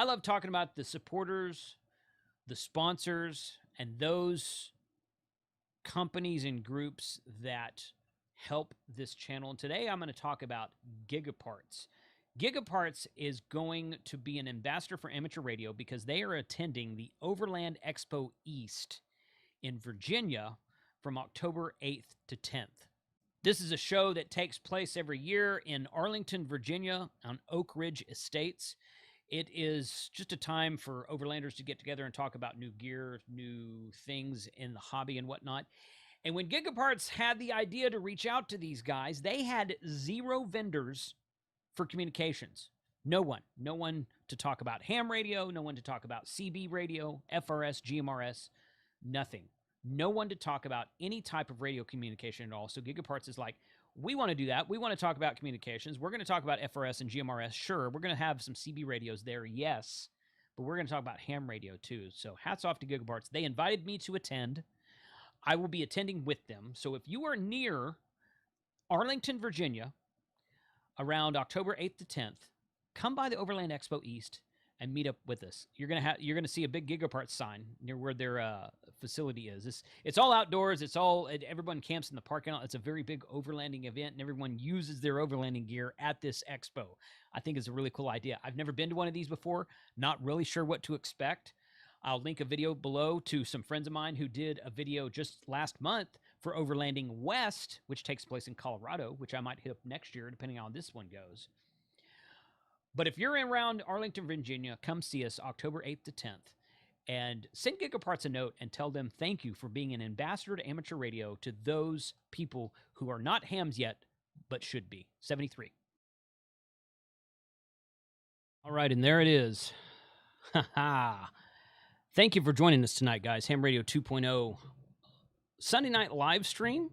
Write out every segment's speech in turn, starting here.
I love talking about the supporters, the sponsors, and those companies and groups that help this channel. And today I'm going to talk about Gigaparts. Gigaparts is going to be an ambassador for amateur radio because they are attending the Overland Expo East in Virginia from October 8th to 10th. This is a show that takes place every year in Arlington, Virginia on Oak Ridge Estates. It is just a time for overlanders to get together and talk about new gear, new things in the hobby and whatnot. And when Gigaparts had the idea to reach out to these guys, they had 0 vendors for communications. No one to talk about ham radio, no one to talk about CB radio, FRS, GMRS, nothing. No one to talk about any type of radio communication at all. So Gigaparts is like, we want to do that. We want to talk about communications. We're going to talk about FRS and GMRS. Sure, we're going to have some CB radios there, yes, but we're going to talk about ham radio too. So hats off to Gigaparts. They invited me to attend. I will be attending with them. So if you are near Arlington, Virginia, around October 8th to 10th, come by the Overland Expo East and meet up with us. You're gonna see a big Gigaparts sign near where their facility is. It's all outdoors. Everyone camps in the parking lot. It's a very big overlanding event, and everyone uses their overlanding gear at this expo. I think it's a really cool idea. I've never been to one of these before. Not really sure what to expect. I'll link a video below to some friends of mine who did a video just last month for Overlanding West, which takes place in Colorado, which I might hit up next year, depending on how this one goes. But if you're around Arlington, Virginia, come see us October 8th to 10th. And send Gigaparts a note and tell them thank you for being an ambassador to amateur radio to those people who are not hams yet, but should be. 73. All right, and there it is. Ha-ha. Thank you for joining us tonight, guys. Ham Radio 2.0 Sunday night live stream.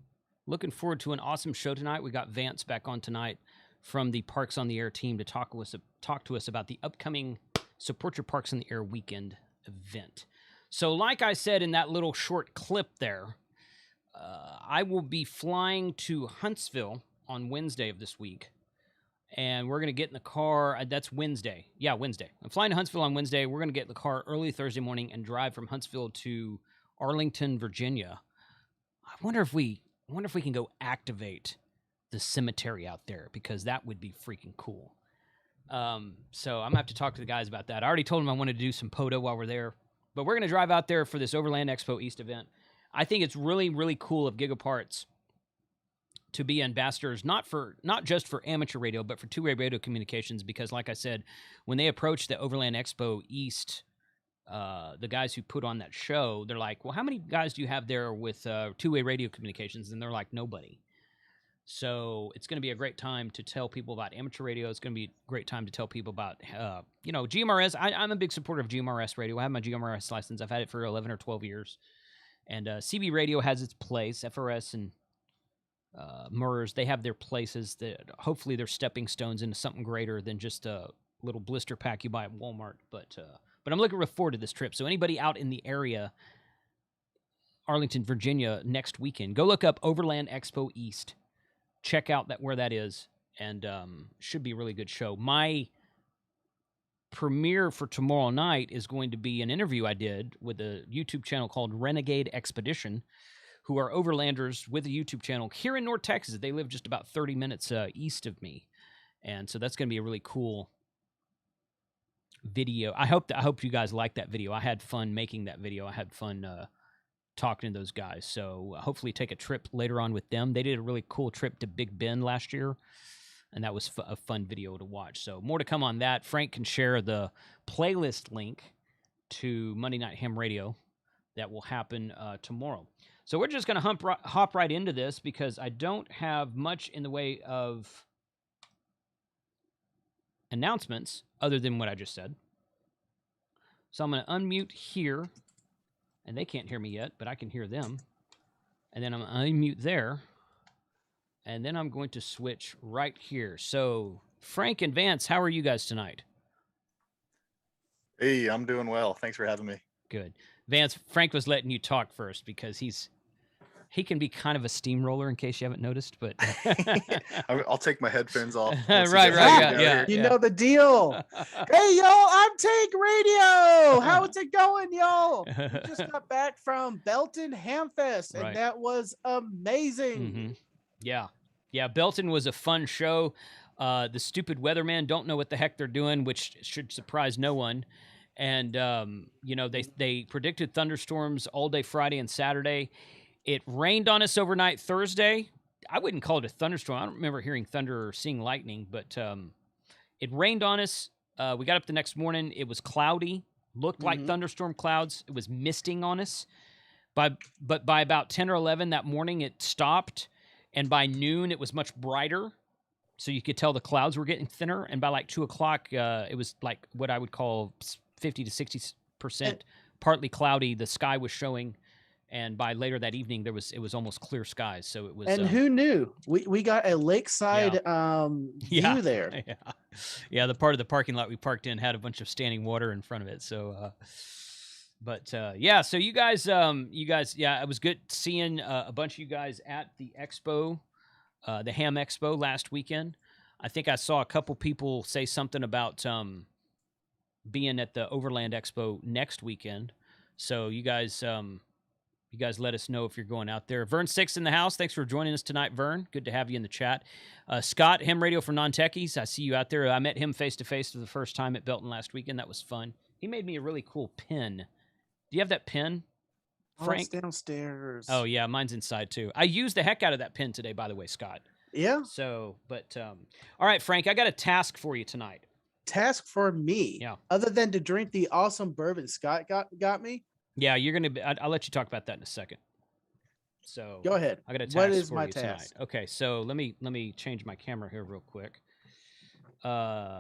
Looking forward to an awesome show tonight. We got Vance back on tonight from the Parks on the Air team to talk to us about the upcoming Support Your Parks on the Air weekend event. So like I said in that little short clip there, I will be flying to Huntsville on Wednesday of this week. And we're going to get in the car. That's Wednesday. Yeah, Wednesday. I'm flying to Huntsville on Wednesday. We're going to get in the car early Thursday morning and drive from Huntsville to Arlington, Virginia. I wonder if we can go activate the cemetery out there, because that would be freaking cool. So I'm going to have to talk to the guys about that. I already told them I wanted to do some POTA while we're there. But we're going to drive out there for this Overland Expo East event. I think it's really, really cool of Gigaparts to be ambassadors, not just for amateur radio, but for two-way radio communications, because like I said, when they approached the Overland Expo East, the guys who put on that show, they're like, well, how many guys do you have there with two-way radio communications? And they're like, nobody. So it's going to be a great time to tell people about amateur radio. It's going to be a great time to tell people about, GMRS. I'm a big supporter of GMRS radio. I have my GMRS license. I've had it for 11 or 12 years. And CB radio has its place. FRS and MERS, they have their places that hopefully they're stepping stones into something greater than just a little blister pack you buy at Walmart. But I'm looking forward to this trip. So anybody out in the area, Arlington, Virginia, next weekend, go look up Overland Expo East. Check out where that is, and should be a really good show. My premiere for tomorrow night is going to be an interview I did with a YouTube channel called Renegade Expedition, who are overlanders with a YouTube channel here in North Texas. They live just about 30 minutes east of me. And so that's going to be a really cool video. I hope you guys like that video. I had fun making that video. I had fun talking to those guys. So hopefully take a trip later on with them. They did a really cool trip to Big Bend last year, and that was a fun video to watch. So more to come on that. Frank can share the playlist link to Monday Night Ham Radio that will happen tomorrow. So we're just going to hop right into this because I don't have much in the way of announcements other than what I just said. So I'm going to unmute here, and they can't hear me yet, but I can hear them. And then I'm going to unmute there, and then I'm going to switch right here. So Frank and Vance, how are you guys tonight? Hey, I'm doing well. Thanks for having me. Good. Vance, Frank was letting you talk first because he's He can be kind of a steamroller, in case you haven't noticed, but I'll take my headphones off. right, once you guys right, get yeah, out here. You know the deal. Hey, y'all, I'm Tank Radio. How's it going, y'all? We just got back from Belton Hamfest, and Right. that was amazing. Mhm. Yeah. Belton was a fun show. The stupid weatherman don't know what the heck they're doing, which should surprise no one. And they predicted thunderstorms all day Friday and Saturday. It rained on us overnight Thursday. I wouldn't call it a thunderstorm. I don't remember hearing thunder or seeing lightning, but it rained on us. We got up the next morning. It was cloudy, looked like thunderstorm clouds. It was misting on us. But by about 10 or 11 that morning, it stopped. And by noon, it was much brighter. So you could tell the clouds were getting thinner. And by like 2 o'clock, it was like what I would call 50 to 60% partly cloudy. The sky was showing. And by later that evening, it was almost clear skies. So it was. And who knew? We got a lakeside view there. Yeah. The part of the parking lot we parked in had a bunch of standing water in front of it. So, so you guys, it was good seeing a bunch of you guys at the expo, the Ham Expo last weekend. I think I saw a couple people say something about being at the Overland Expo next weekend. So you guys let us know if you're going out there. Vern Six in the house. Thanks for joining us tonight, Vern. Good to have you in the chat. Scott, Ham Radio for Non-Techies. I see you out there. I met him face-to-face for the first time at Belton last weekend. That was fun. He made me a really cool pin. Do you have that pin, Frank? Oh, it's downstairs. Oh, yeah. Mine's inside, too. I used the heck out of that pin today, by the way, Scott. Yeah? So, but, all right, Frank, I got a task for you tonight. Task for me? Yeah. Other than to drink the awesome bourbon Scott got me? Yeah, you're going to... I'll let you talk about that in a second. So... Go ahead. I got a task What is for my you task? tonight. Okay, so let me change my camera here real quick. Let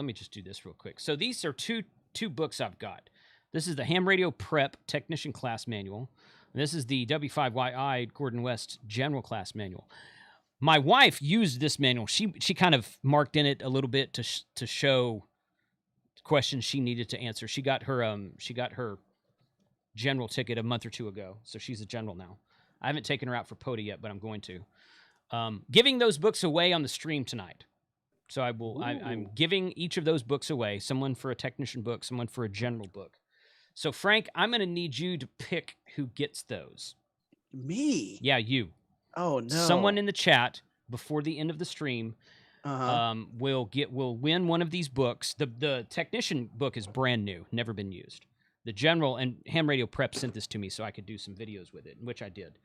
me just do this real quick. So these are two books I've got. This is the Ham Radio Prep Technician Class Manual. And this is the W5YI Gordon West General Class Manual. My wife used this manual. She kind of marked in it a little bit to show questions she needed to answer. She got her general ticket a month or two ago, so she's a general now. I haven't taken her out for POTA yet, but I'm going to. Giving those books away on the stream tonight. So I will. I'm giving each of those books away. Someone for a technician book, someone for a general book. So Frank, I'm going to need you to pick who gets those. Me? Yeah, you. Oh no! Someone in the chat before the end of the stream will win one of these books. The technician book is brand new, never been used. The general and Ham Radio Prep sent this to me so I could do some videos with it, which I did.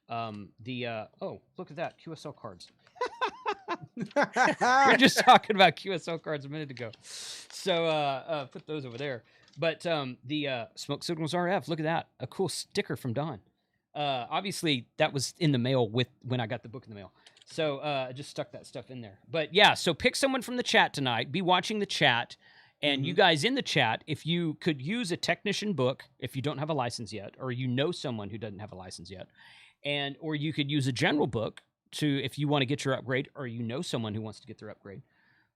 Look at that, QSL cards. We were just talking about QSL cards a minute ago. So put those over there. But the Smoke Signals RF, look at that. A cool sticker from Don. Obviously, that was in the mail when I got the book in the mail. So I just stuck that stuff in there. But yeah, so pick someone from the chat tonight. Be watching the chat. And you guys in the chat, if you could use a technician book, if you don't have a license yet, or you know someone who doesn't have a license yet, or you could use a general book if you want to get your upgrade, or you know someone who wants to get their upgrade,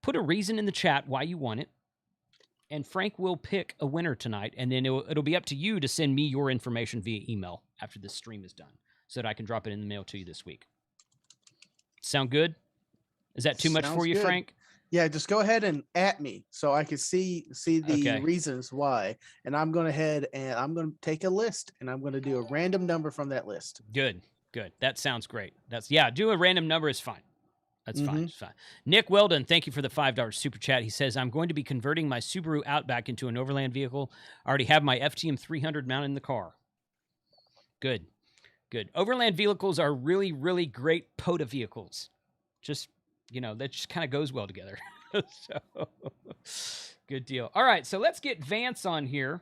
put a reason in the chat why you want it. And Frank will pick a winner tonight, and then it'll be up to you to send me your information via email after this stream is done, so that I can drop it in the mail to you this week. Sound good? Is that too much for you, Frank? Yeah, just go ahead and at me so I can see the reasons why. And I'm going ahead and I'm going to take a list and I'm going to do a random number from that list. Good. That sounds great. Do a random number is fine. That's fine. It's fine. Nick Weldon, thank you for the $5 super chat. He says, I'm going to be converting my Subaru Outback into an overland vehicle. I already have my FTM 300 mounted in the car. Good. Overland vehicles are really, really great POTA vehicles. Just, that just kind of goes well together. So, good deal. All right, so let's get Vance on here.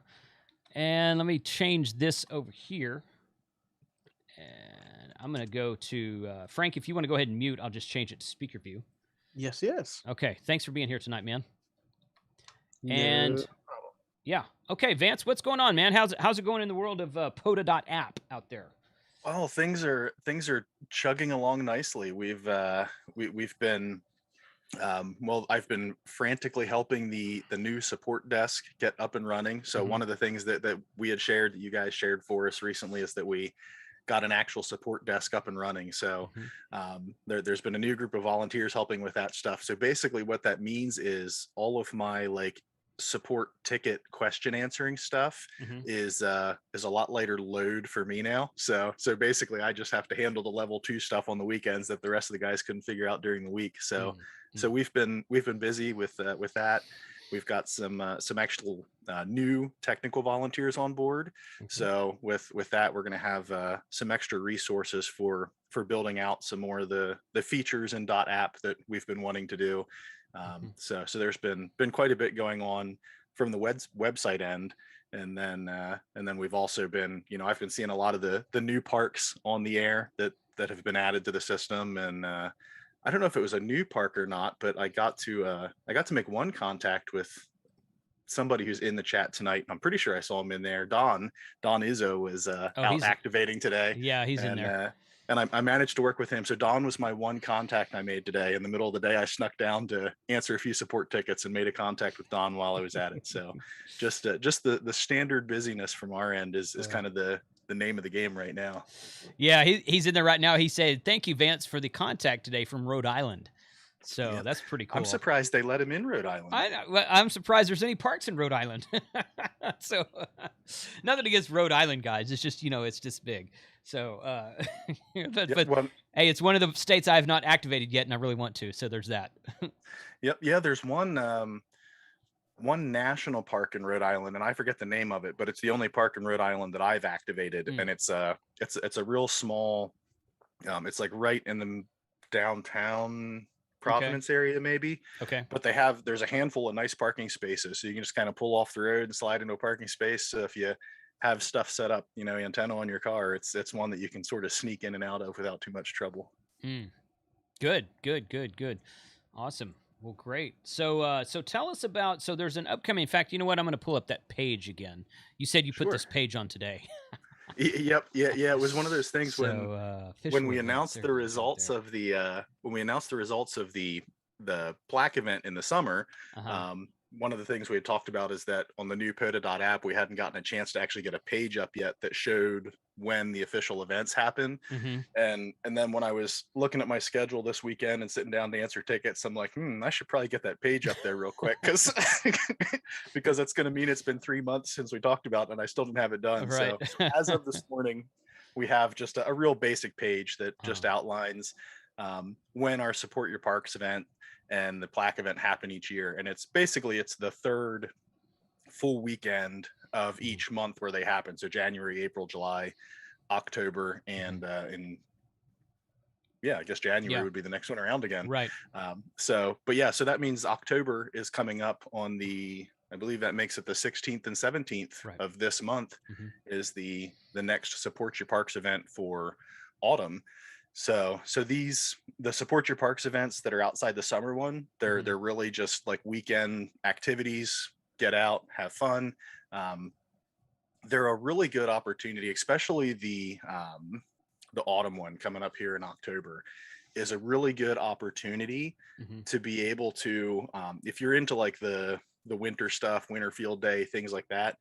And let me change this over here. And I'm going to go to Frank. If you want to go ahead and mute, I'll just change it to speaker view. Yes. Okay, thanks for being here tonight, man. No problem. Yeah. Okay, Vance, what's going on, man? How's it going in the world of POTA.app out there? Well, things are chugging along nicely. We've been I've been frantically helping the new support desk get up and running. So one of the things that we had shared, that you guys shared for us recently, is that we got an actual support desk up and running. So there's been a new group of volunteers helping with that stuff. So basically what that means is all of my like support ticket question answering stuff is a lot lighter load for me now. So basically I just have to handle the level 2 stuff on the weekends that the rest of the guys couldn't figure out during the week. So we've been busy with that. We've got some actual new technical volunteers on board. So with that, we're going to have some extra resources for building out some more of the features in .app that we've been wanting to do. So there's been quite a bit going on from the website end. And then we've also been, I've been seeing a lot of the new parks on the air that have been added to the system. And I don't know if it was a new park or not, but I got to make one contact with somebody who's in the chat tonight. I'm pretty sure I saw him in there. Don Izzo was out activating today. Yeah, he's in there. And I managed to work with him. So Don was my one contact I made today. In the middle of the day, I snuck down to answer a few support tickets and made a contact with Don while I was at it. So just the standard busyness from our end is kind of the name of the game right now. Yeah, he's in there right now. He said, "Thank you, Vance, for the contact today from Rhode Island." So that's pretty cool. I'm surprised they let him in Rhode Island. I'm surprised there's any parks in Rhode Island. So nothing against Rhode Island, guys. It's just, it's just big. So, but hey, it's one of the states I've not activated yet, and I really want to. So there's that. Yep. Yeah. There's one national park in Rhode Island, and I forget the name of it, but it's the only park in Rhode Island that I've activated. And it's a real small, it's like right in the downtown Providence area, maybe. Okay. But there's a handful of nice parking spaces. So you can just kind of pull off the road and slide into a parking space. So if you have stuff set up, antenna on your car, it's one that you can sort of sneak in and out of without too much trouble. Good. Awesome. Well, great. So tell us about, so there's an upcoming, in fact, you know what? I'm going to pull up that page again. You said you put this page on today. Yep. Yeah. It was one of those things when we announced the results of the plaque event in the summer. One of the things we had talked about is that on the new POTA.app, we hadn't gotten a chance to actually get a page up yet that showed when the official events happen. And then when I was looking at my schedule this weekend and sitting down to answer tickets, I'm like, I should probably get that page up there real quick because it's going to mean it's been 3 months since we talked about it and I still didn't have it done. Right. So as of this morning, we have just a real basic page that just outlines when our Support Your Parks event and the plaque event happen each year. And it's the third full weekend of each month where they happen. So January, April, July, October, and I guess January would be the next one around again. Right. So that means October is coming up on I believe that makes it the 16th and 17th of this month is the next Support Your Parks event for autumn. So the Support Your Parks events that are outside the summer one, they're really just like weekend activities, get out, have fun. They're a really good opportunity, especially the autumn one coming up here in October is a really good opportunity to be able to, if you're into like the winter stuff, winter field day, things like that,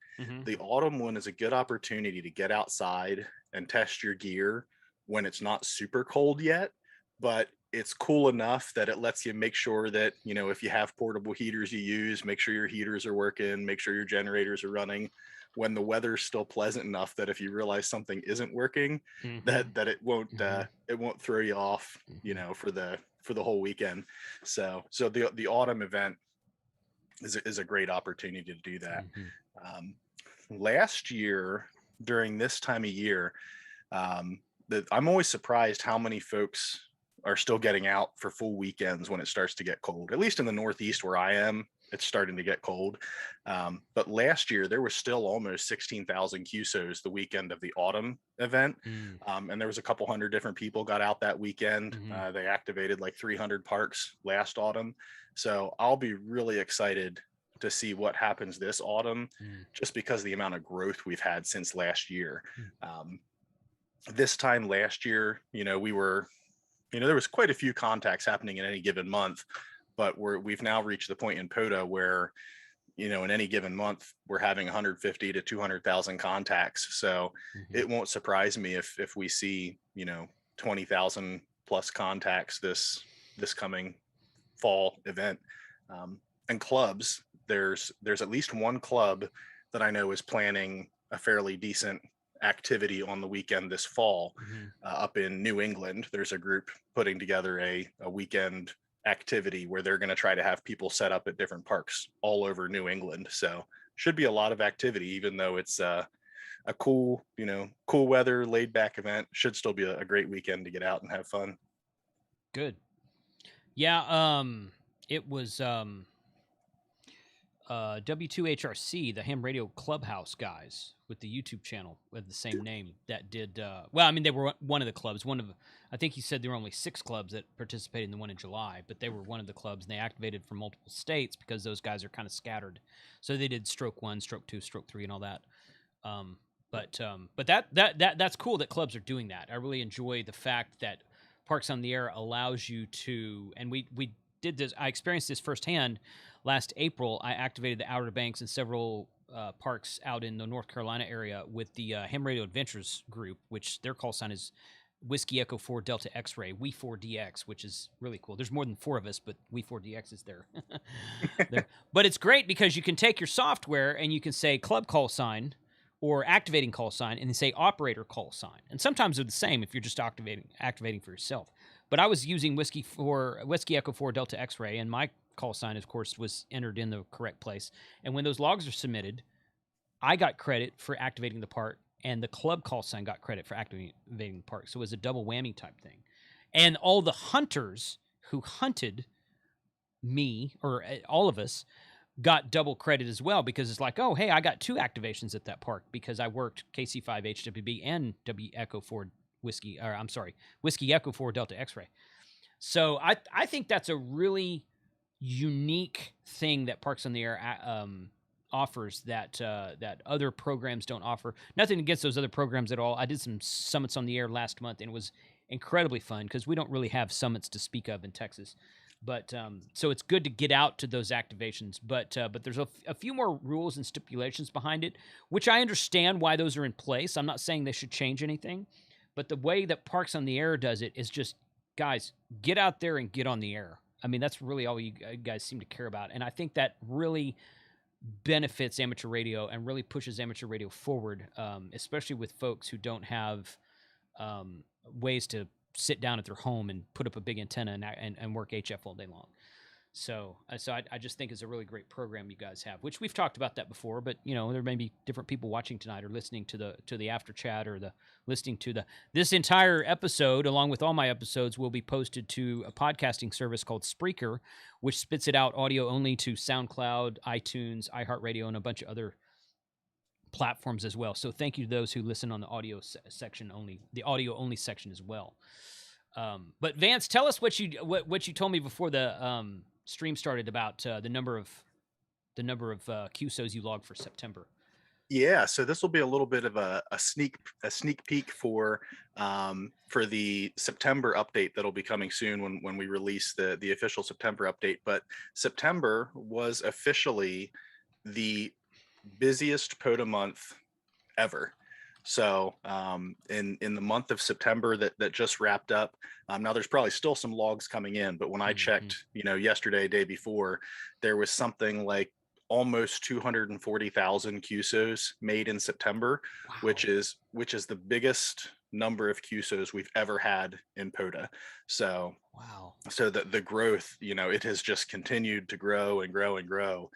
the autumn one is a good opportunity to get outside and test your gear when it's not super cold yet, but it's cool enough that it lets you make sure that, if you have portable heaters you use, make sure your heaters are working, make sure your generators are running when the weather's still pleasant enough that if you realize something isn't working, that it won't throw you off, for the whole weekend. So the autumn event is a great opportunity to do that. Last year during this time of year, I'm always surprised how many folks are still getting out for full weekends when it starts to get cold. At least in the Northeast where I am, it's starting to get cold. But last year there was still almost 16,000 QSOs the weekend of the autumn event. And there was a couple hundred different people got out that weekend. They activated like 300 parks last autumn. So I'll be really excited to see what happens this autumn, just because of the amount of growth we've had since last year. This time last year, we were, there was quite a few contacts happening in any given month, but we've now reached the point in POTA where in any given month, we're having 150 to 200,000 contacts. So it won't surprise me if we see, 20,000 plus contacts this coming fall event. And clubs, there's at least one club that I know is planning a fairly decent activity on the weekend this fall. Up in New England, there's a group putting together a weekend activity where they're going to try to have people set up at different parks all over New England. So should be a lot of activity, even though it's a cool weather, laid back event. Should still be a great weekend to get out and have fun. Good. Yeah. It was W2HRC, the Ham Radio Clubhouse guys with the YouTube channel with the same name that did, well, I mean, they were one of the clubs. I think he said there were only 6 clubs that participated in the one in July, but they were one of the clubs, and they activated from multiple states because those guys are kind of scattered. So they did stroke 1, stroke 2, stroke 3, and all that. But that's cool that clubs are doing that. I really enjoy the fact that Parks on the Air allows you to, and we did this. I experienced this firsthand last April. I activated the Outer Banks and several parks out in the North Carolina area with the Ham Radio Adventures group, which their call sign is Whiskey Echo 4 Delta X-Ray, We4DX, which is really cool. There's more than 4 of us, but We4DX is there. But it's great because you can take your software and you can say club call sign or activating call sign, and then say operator call sign. And sometimes they're the same if you're just activating for yourself. But I was using Whiskey Echo 4 Delta X-Ray, and my call sign, of course, was entered in the correct place. And when those logs are submitted, I got credit for activating the park, and the club call sign got credit for activating the park. So it was a double whammy type thing. And all the hunters who hunted me, or all of us, got double credit as well, because it's like, oh, hey, I got 2 activations at that park because I worked KC5 HWB and Whiskey Echo 4 Delta X-Ray. So I think that's a really unique thing that Parks on the Air offers that other programs don't offer. Nothing against those other programs at all. I did some summits on the air last month, and it was incredibly fun because we don't really have summits to speak of in Texas. But so it's good to get out to those activations. But there's a few more rules and stipulations behind it, which I understand why those are in place. I'm not saying they should change anything, but the way that Parks on the Air does it is just, guys, get out there and get on the air. I mean, that's really all you guys seem to care about. And I think that really benefits amateur radio and really pushes amateur radio forward, especially with folks who don't have ways to sit down at their home and put up a big antenna and work HF all day long. So I just think it's a really great program you guys have, which we've talked about that before, but there may be different people watching tonight or listening to the after chat or listening to this entire episode, along with all my episodes, will be posted to a podcasting service called Spreaker, which spits it out audio only to SoundCloud, iTunes, iHeartRadio, and a bunch of other platforms as well. So thank you to those who listen on the audio section only, the audio only section as well. But Vance, tell us what you told me before the stream started about the number of QSOs you logged for September. Yeah, so this will be a little bit of a sneak peek for the September update that'll be coming soon when we release the official September update. But September was officially the busiest POTA month ever. So in the month of September that just wrapped up, now there's probably still some logs coming in, but when I checked, yesterday, day before, there was something like almost 240,000 QSOs made in September. Wow. which is the biggest number of QSOs we've ever had in POTA. So wow. So the growth, it has just continued to grow and grow and grow,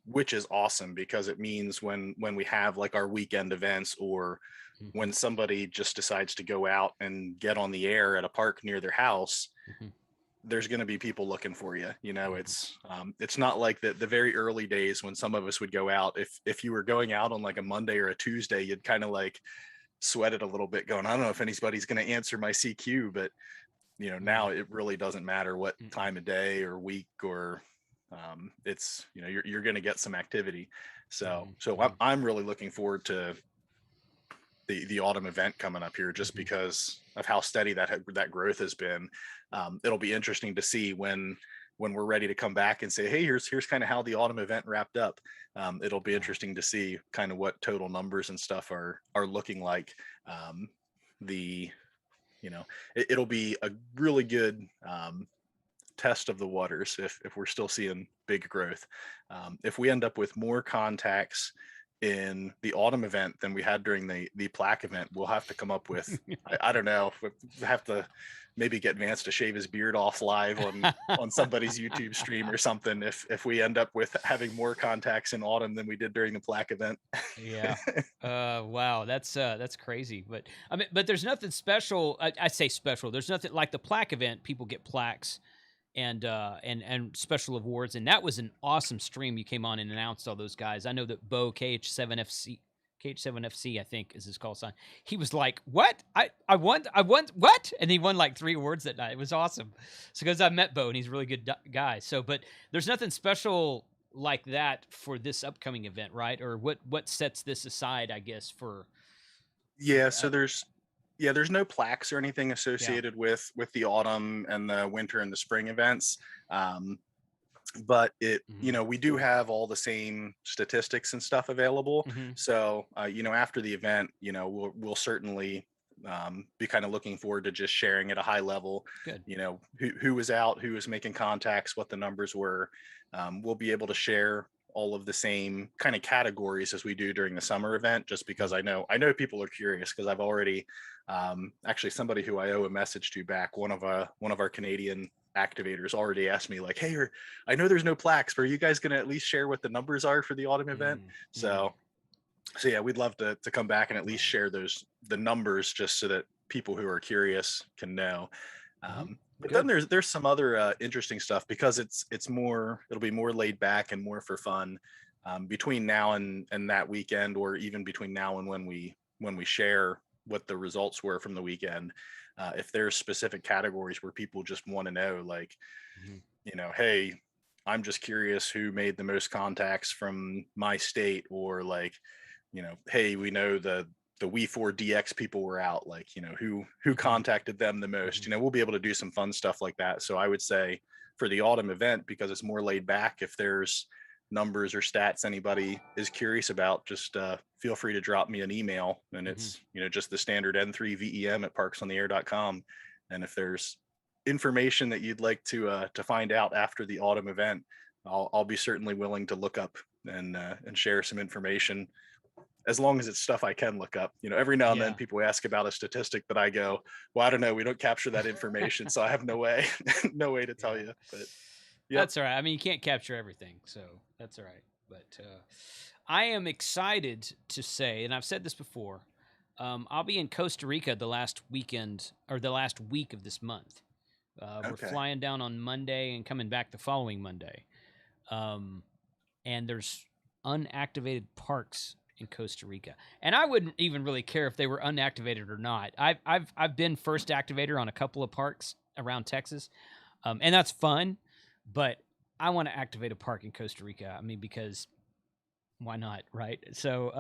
which is awesome, because it means when we have like our weekend events, or when somebody just decides to go out and get on the air at a park near their house, there's going to be people looking for you. It's not like the very early days when some of us would go out. If you were going out on like a Monday or a Tuesday, you'd kind of like sweat it a little bit, going, I don't know if anybody's going to answer my CQ. But now it really doesn't matter what time of day or week, or it's you're going to get some activity. So I'm really looking forward to the autumn event coming up here, just because of how steady that growth has been. It'll be interesting to see when when we're ready to come back and say, hey, here's kind of how the autumn event wrapped up. It'll be interesting to see kind of what total numbers and stuff are looking like. It'll be a really good test of the waters if we're still seeing big growth. If we end up with more contacts in the autumn event than we had during the plaque event, we'll have to come up with I don't know, we'll have to maybe get Vance to shave his beard off live on somebody's YouTube stream or something if we end up with having more contacts in autumn than we did during the plaque event. Yeah. Wow, that's crazy. But I mean, but there's nothing special. I say special. There's nothing like the plaque event. People get plaques and special awards, and that was an awesome stream. You came on and announced all those guys. I know that Bo KH7FC, I think is his call sign. He was like, "What? I won what?" And he won like 3 awards that night. It was awesome. So because I met Bo and he's a really good guy. So, but there's nothing special like that for this upcoming event, right? Or what sets this aside, I guess, for so there's no plaques or anything associated with the autumn and the winter and the spring events. But we do have all the same statistics and stuff available. So, after the event, we'll certainly be kind of looking forward to just sharing at a high level, Good. Who was out, who was making contacts, what the numbers were. We'll be able to share all of the same kind of categories as we do during the summer event, just because I know people are curious, because I've already actually somebody who I owe a message to back, one of our Canadian activators already asked me like, hey, I know there's no plaques, but are you guys going to at least share what the numbers are for the autumn event? So yeah, we'd love to come back and at least share the numbers, just so that people who are curious can know. But then there's some other interesting stuff, because it'll be more laid back and more for fun between now and that weekend, or even between now and when we share what the results were from the weekend. If there's specific categories where people just want to know, like, hey, I'm just curious who made the most contacts from my state, or like, hey, we know the We4DX people were out, like, who contacted them the most. We'll be able to do some fun stuff like that. So I would say for the autumn event, because it's more laid back, if there's numbers or stats anybody is curious about, just feel free to drop me an email, and it's just the standard n3vem@parksontheair.com. And if there's information that you'd like to find out after the autumn event, I'll be certainly willing to look up and share some information, as long as it's stuff I can look up. Every now and then people ask about a statistic that I go, well, I don't know, we don't capture that information, so I have no way to tell you. But that's all right. I mean, you can't capture everything, so that's all right. But I am excited to say, and I've said this before, I'll be in Costa Rica the last weekend, or the last week of this month. We're flying down on Monday and coming back the following Monday. And there's unactivated parks in Costa Rica, and I wouldn't even really care if they were unactivated or not. I've been first activator on a couple of parks around Texas, and that's fun. But I want to activate a park in Costa Rica. I mean, because why not, right? So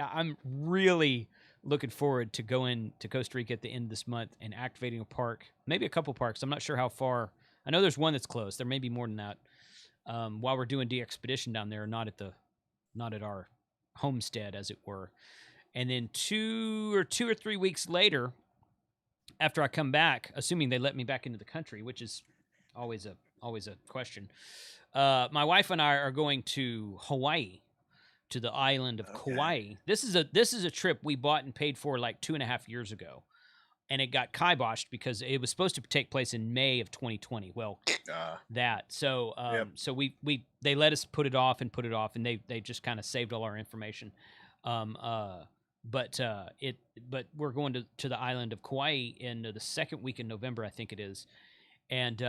I'm really looking forward to going to Costa Rica at the end of this month and activating a park, maybe a couple parks. I'm not sure how far. I know there's one that's close. There may be more than that. While we're doing DXpedition down there, not at our homestead, as it were. And then 2 or 3 weeks later, after I come back, assuming they let me back into the country, which is always a question, my wife and I are going to Hawaii, to the island of Kauai. This is a trip we bought and paid for like 2.5 years ago, and it got kiboshed because it was supposed to take place in May of 2020. Well, so they let us put it off, and they just kind of saved all our information. But we're going to the island of Kauai in the second week in November, I think it is. And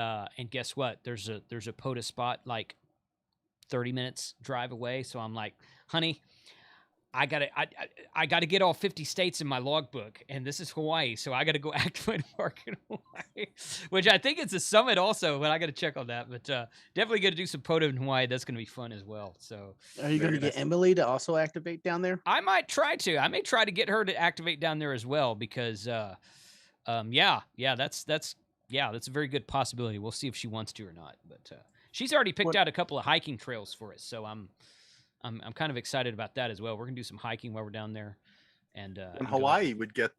guess what? There's a POTA spot like 30 minutes drive away. So I'm like, honey, I gotta get all 50 states in my logbook, and this is Hawaii, so I gotta go activate a park in Hawaii, which I think it's a summit also, but I gotta check on that. But definitely gonna do some POTA in Hawaii. That's gonna be fun as well. So, are you gonna get Emily to also activate down there? I might try to. I may try to get her to activate down there as well, because that's yeah, that's a very good possibility. We'll see if she wants to or not. But she's already picked out a couple of hiking trails for us, so I'm kind of excited about that as well. We're gonna do some hiking while we're down there. And in Hawaii would get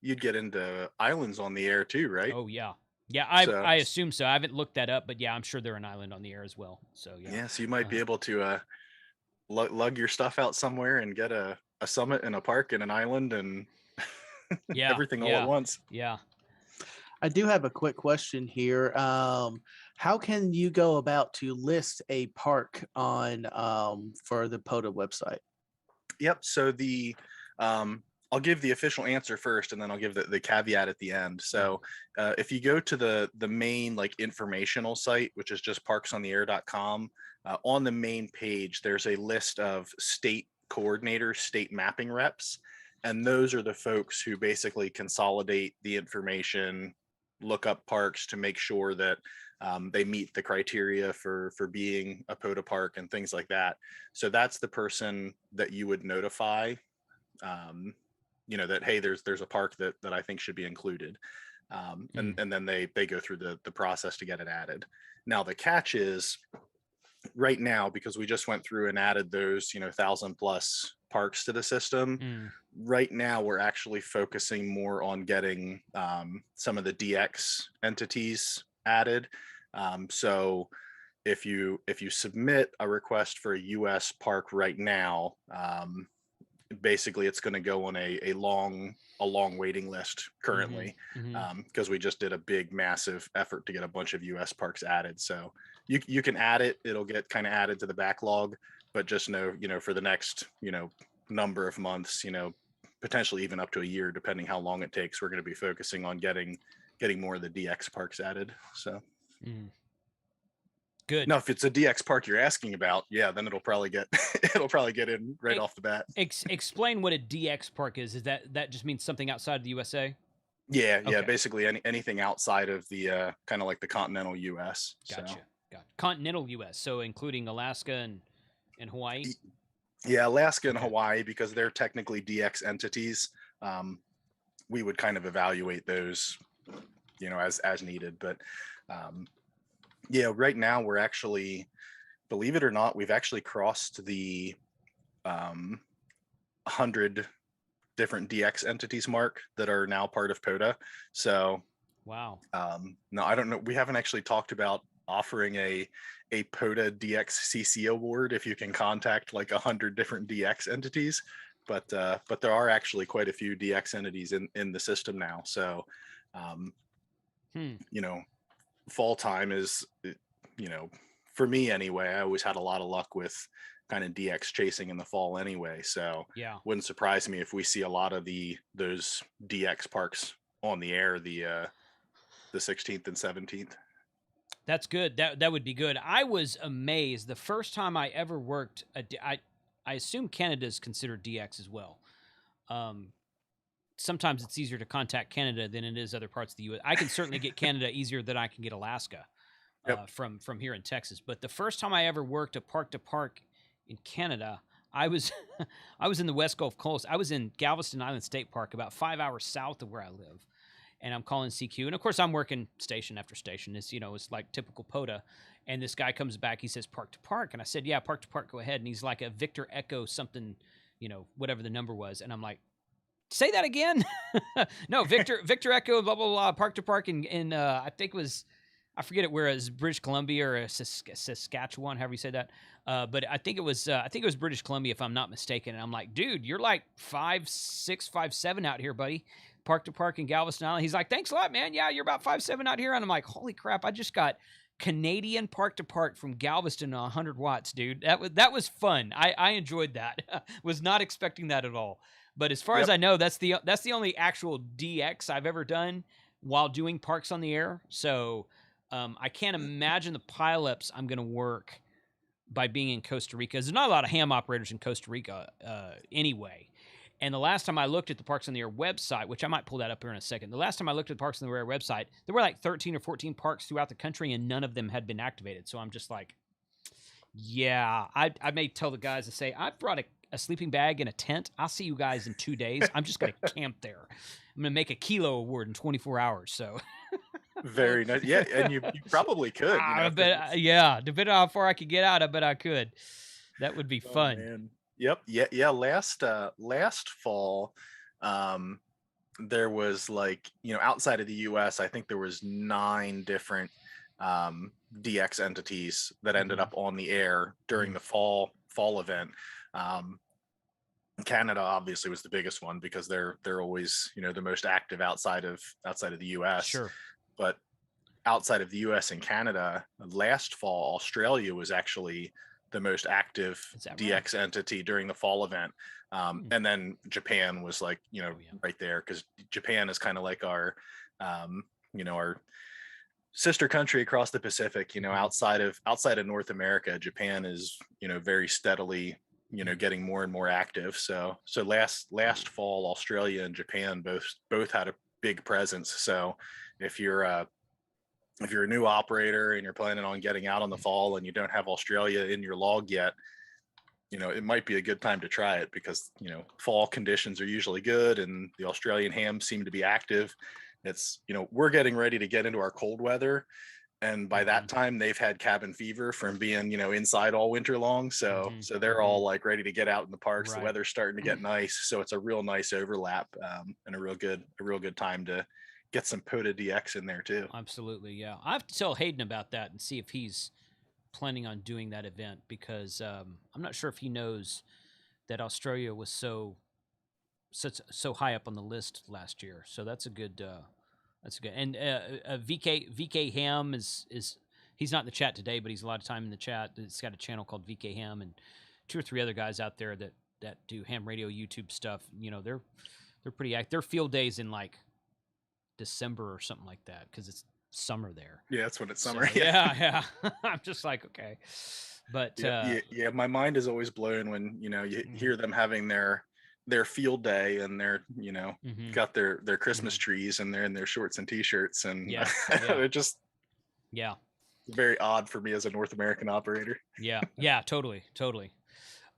you'd get into islands on the air too, right? Oh yeah. Yeah, I assume so. I haven't looked that up, but yeah, I'm sure they're an island on the air as well. So yeah. Yeah, so you might be able to lug your stuff out somewhere and get a summit and a park and an island and everything all at once. Yeah. I do have a quick question here. How can you go about to list a park on for the POTA website? Yep. So I'll give the official answer first, and then I'll give the caveat at the end. So if you go to the main like informational site, which is just parksontheair.com, on the main page, there's a list of state coordinators, state mapping reps. And those are the folks who basically consolidate the information, look up parks to make sure that they meet the criteria for being a POTA park and things like that. So that's the person that you would notify, that, hey, there's a park that I think should be included. And then they go through the process to get it added. Now, the catch is right now, because we just went through and added those, 1,000+ parks to the system. Right now, we're actually focusing more on getting some of the DX entities added. So if you submit a request for a US park right now, basically it's going to go on a long waiting list currently, because we just did a big massive effort to get a bunch of US parks added. So you can add it, it'll get kind of added to the backlog, but just know, for the next, number of months, potentially even up to a year, depending how long it takes, we're going to be focusing on getting more of the DX parks added. So good. Now, if it's a DX park you're asking about, yeah, then it'll probably get in right off the bat. Explain what a DX park is. Is that just means something outside of the USA? Yeah, okay. Basically anything outside of the kind of like the continental US. Gotcha. Continental US, so including Alaska and Hawaii. Yeah, Alaska and Hawaii, because they're technically DX entities. We would kind of evaluate those, as needed. But right now we're actually, believe it or not, we've actually crossed the 100 different DX entities mark that are now part of POTA. So wow. No, I don't know. We haven't actually talked about offering a POTA DX CC award if you can contact like 100 different DX entities, but there are actually quite a few DX entities in the system now. So fall time is, for me anyway, I always had a lot of luck with kind of DX chasing in the fall anyway. So yeah, wouldn't surprise me if we see a lot of those DX parks on the air the 16th and 17th. That's good. That would be good. I was amazed the first time I ever worked. I assume Canada is considered DX as well. Sometimes it's easier to contact Canada than it is other parts of the U.S. I can certainly get Canada easier than I can get Alaska from here in Texas. But the first time I ever worked a park to park in Canada, I was in the West Gulf Coast. I was in Galveston Island State Park, about 5 hours south of where I live. And I'm calling CQ. And of course I'm working station after station. It's, it's like typical POTA. And this guy comes back, he says park to park. And I said, yeah, park to park, go ahead. And he's like a Victor Echo something, whatever the number was. And I'm like, say that again? No, Victor Echo, blah, blah, blah, park to park. And I think it was, I forget it, where it was British Columbia or Saskatchewan, however you say that. But I think it was British Columbia, if I'm not mistaken. And I'm like, dude, you're like 5'6", 5'7" out here, buddy. Park to park in Galveston Island. He's like, thanks a lot, man. Yeah, you're about 5'7" out here. And I'm like, holy crap, I just got Canadian park to park from Galveston 100 watts, dude. That was fun. I enjoyed that. Was not expecting that at all. But as far as I know, that's the only actual DX I've ever done while doing parks on the air. So I can't imagine the pileups I'm going to work by being in Costa Rica. There's not a lot of ham operators in Costa Rica anyway. And the last time I looked at the Parks on the Air website, which I might pull that up here in a second, the last time I looked at the Parks on the Air website, there were like 13 or 14 parks throughout the country, and none of them had been activated. So I'm just like, yeah, I may tell the guys to say, I've brought a sleeping bag and a tent. I'll see you guys in 2 days. I'm just going to camp there. I'm going to make a kilo award in 24 hours. So Very nice. Yeah, and you probably could. I bet. Yeah, depending on how far I could get out, I bet I could. That would be fun. Man. Yep. Yeah. Last fall, there was outside of the U.S., I think there was 9 different DX entities that ended up on the air during the fall event. Canada obviously was the biggest one because they're always the most active outside of the US. Sure. But outside of the US and Canada, last fall Australia was actually the most active DX entity during the fall event. And then Japan was right there, because Japan is kind of like our our sister country across the Pacific. Outside of North America, Japan is very steadily getting more and more active. So last fall, Australia and Japan both had a big presence. So if you're a new operator and you're planning on getting out on the fall and you don't have Australia in your log yet, it might be a good time to try it, because fall conditions are usually good and the Australian hams seem to be active. It's we're getting ready to get into our cold weather, and by that time they've had cabin fever from being inside all winter long. So they're all like ready to get out in the parks. Right. The weather's starting to get nice, so it's a real nice overlap, and a real good time to get some POTA DX in there too. Absolutely. Yeah, I have to tell Hayden about that and see if he's planning on doing that event, because I'm not sure if he knows that Australia was so high up on the list last year. So that's a good and VK Ham is he's not in the chat today, but he's a lot of time in the chat. It's got a channel called VK Ham, and 2 or 3 other guys out there that do ham radio YouTube stuff. They're pretty active. Their field days in like December or something like that, because it's summer there. Yeah, that's when it's summer. So, yeah. I'm just like, okay, but yeah, my mind is always blown when you hear them having their field day, and they're got their Christmas trees, and they're in their shorts and t-shirts, and it just very odd for me as a North American operator. Yeah, totally.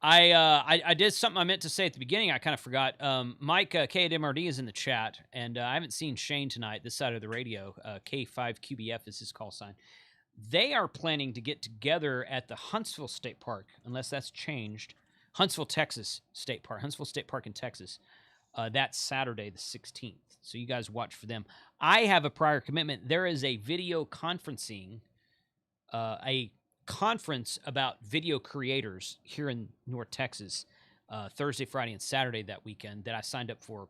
I did something I meant to say at the beginning. I kind of forgot. Mike K at MRD is in the chat, and I haven't seen Shane tonight this side of the radio. K5QBF is his call sign. They are planning to get together at the Huntsville State Park, unless that's changed. Huntsville State Park in Texas. That's Saturday the 16th. So you guys watch for them. I have a prior commitment. There is a video conferencing, a conference about video creators here in North Texas, Thursday, Friday, and Saturday that weekend, that I signed up for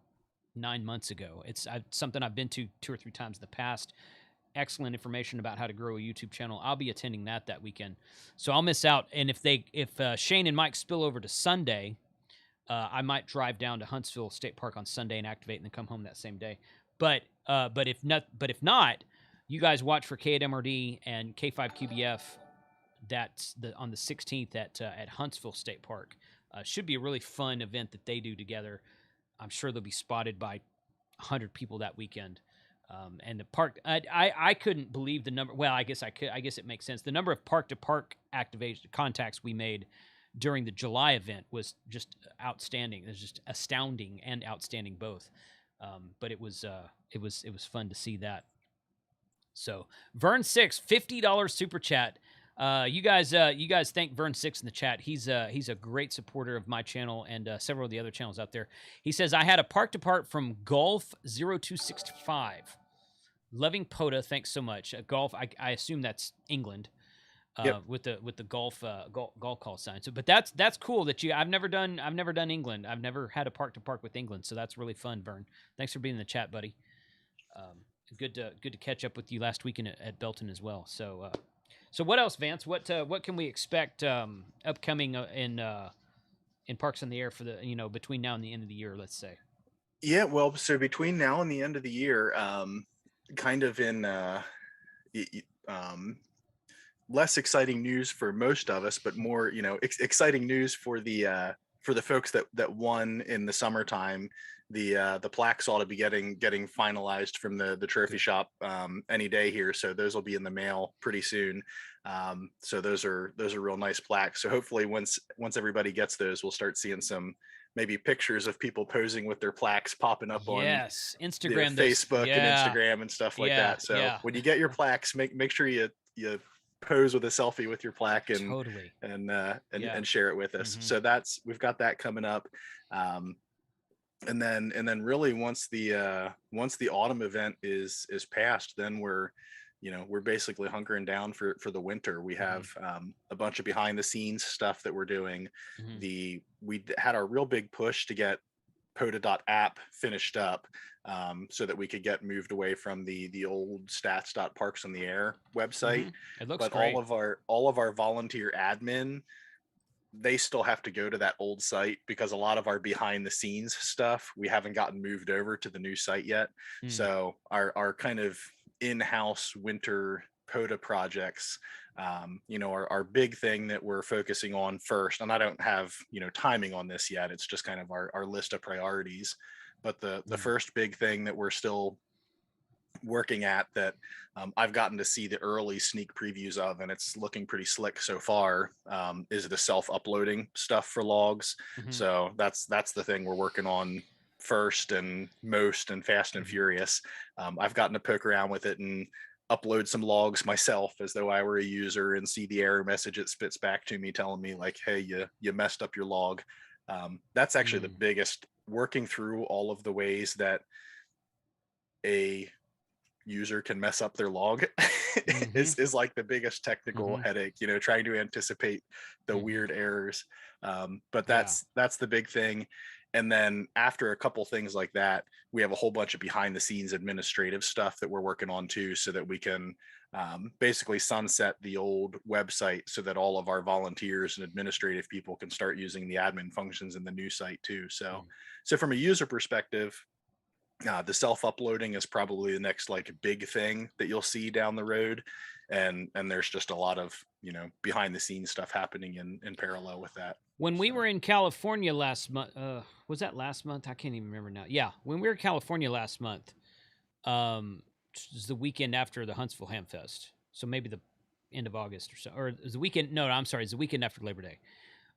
9 months ago. It's something I've been to 2 or 3 times in the past. Excellent information about how to grow a YouTube channel. I'll be attending that weekend, so I'll miss out. And if Shane and Mike spill over to Sunday, I might drive down to Huntsville State Park on Sunday and activate, and then come home that same day. But if not, you guys watch for K at MRD and K5QBF. That's on the 16th at Huntsville State Park. Should be a really fun event that they do together. I'm sure they'll be spotted by 100 people that weekend. And the park, I couldn't believe the number. Well, I guess I could. I guess it makes sense. The number of park-to-park activation contacts we made during the July event was just outstanding. It was just astounding and outstanding both. But it was fun to see that. So Vern 6, $50 super chat. You guys thank Vern 6 in the chat. He's a great supporter of my channel and several of the other channels out there. He says, I had a park-to-park from Golf 0265. Loving POTA, thanks so much. Golf, I assume that's England, with the golf call sign. So, but that's cool that I've never done England. I've never had a park-to-park with England, so that's really fun, Vern. Thanks for being in the chat, buddy. Good to catch up with you last weekend at Belton as well. So what else, Vance? What can we expect upcoming in Parks on the Air for the between now and the end of the year, let's say? Yeah, well, so between now and the end of the year, kind of in less exciting news for most of us, but more exciting news for the folks that won in the summertime. The plaques ought to be getting finalized from the trophy shop any day here, so those will be in the mail pretty soon. So those are real nice plaques. So hopefully once everybody gets those, we'll start seeing some maybe pictures of people posing with their plaques popping up on Instagram, Facebook and Instagram and stuff like that. So when you get your plaques, make sure you pose with a selfie with your plaque and and share it with us. So we've got that coming up. And then really once the autumn event is past, then we're basically hunkering down for the winter. We have a bunch of behind the scenes stuff that we're doing. We had our real big push to get POTA.app finished up, so that we could get moved away from the old stats.parksontheair website. It looks but great. all of our volunteer admin, they still have to go to that old site because a lot of our behind the scenes stuff we haven't gotten moved over to the new site yet. So our kind of in-house winter POTA projects, our big thing that we're focusing on first, and I don't have timing on this yet, it's just kind of our list of priorities, but the first big thing that we're still working at that I've gotten to see the early sneak previews of, and it's looking pretty slick so far, is the self-uploading stuff for logs. So that's the thing we're working on first and most and fast and furious. I've gotten to poke around with it and upload some logs myself as though I were a user and see the error message it spits back to me telling me like, hey, you messed up your log. That's actually the biggest, working through all of the ways that a user can mess up their log is like the biggest technical headache, trying to anticipate the weird errors. But that's the big thing. And then after a couple things like that, we have a whole bunch of behind the scenes administrative stuff that we're working on too, so that we can basically sunset the old website so that all of our volunteers and administrative people can start using the admin functions in the new site too. So from a user perspective, the self-uploading is probably the next like big thing that you'll see down the road. And there's just a lot of, behind the scenes stuff happening in parallel with that. When we were in California last month, was that last month? I can't even remember now. Yeah, when we were in California last month, it was the weekend after the Huntsville Ham Fest. So maybe the end of August or so, or it was the weekend. No, I'm sorry, it's the weekend after Labor Day.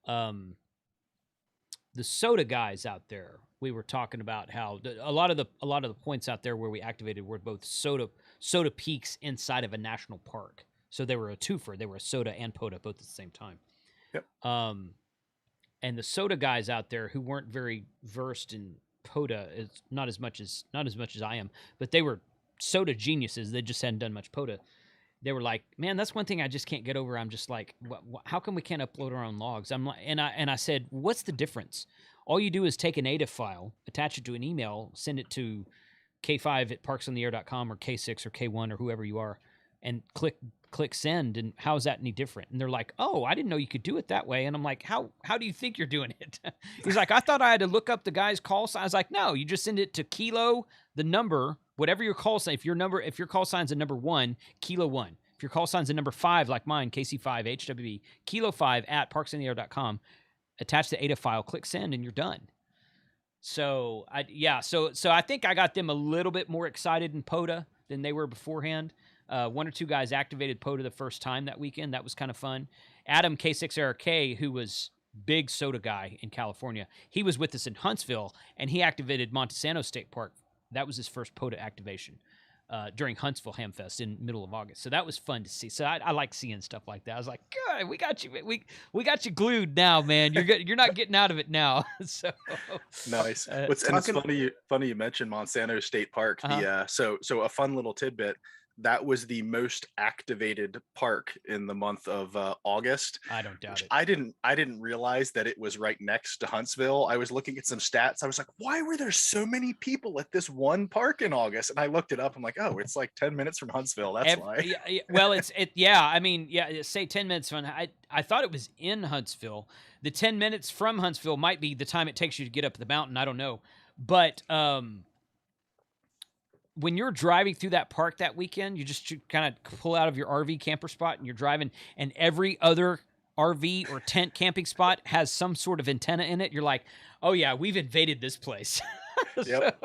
The soda guys out there, we were talking about how a lot of the points out there where we activated were both soda peaks inside of a national park. So they were a twofer. They were a soda and POTA both at the same time. Yep. And the soda guys out there who weren't very versed in POTA, is not as much as I am, but they were soda geniuses. They just hadn't done much POTA. They were like, man, that's one thing I just can't get over. I'm just like, how come we can't upload our own logs? I'm like, and I said, what's the difference? All you do is take an ADA file, attach it to an email, send it to K5@parksontheair.com or K6 or K1 or whoever you are, and click send. And how is that any different? And they're like, oh, I didn't know you could do it that way. And I'm like, how do you think you're doing it? He's like, I thought I had to look up the guy's call sign. I was like, no, you just send it to kilo, the number, whatever your call sign. If your call sign's a number 1, kilo 1. If your call sign's a number 5, like mine, KC5 HWB, kilo 5 at parksontheair.com, attach the ADA file, click send, and you're done. So I think I got them a little bit more excited in POTA than they were beforehand. One or two guys activated POTA the first time that weekend. That was kind of fun. Adam K6RK, who was big soda guy in California, he was with us in Huntsville, and he activated Monsanto State Park. That was his first POTA activation during Huntsville Hamfest in middle of August. So that was fun to see. So I like seeing stuff like that. I was like, good, we got you. We got you glued now, man. You're good. You're not getting out of it now. So nice. It's funny you mentioned Monsanto State Park. So a fun little tidbit. That was the most activated park in the month of August. I don't doubt it. I didn't realize that it was right next to Huntsville. I was looking at some stats. I was like, why were there so many people at this one park in August? And I looked it up. I'm like, oh, it's like 10 minutes from Huntsville. That's why. Well, I mean, say 10 minutes from. I thought it was in Huntsville. The 10 minutes from Huntsville might be the time it takes you to get up the mountain. I don't know, but when you're driving through that park that weekend, you just kind of pull out of your RV camper spot and you're driving, and every other RV or tent camping spot has some sort of antenna in it. You're like, oh yeah, we've invaded this place. Yep.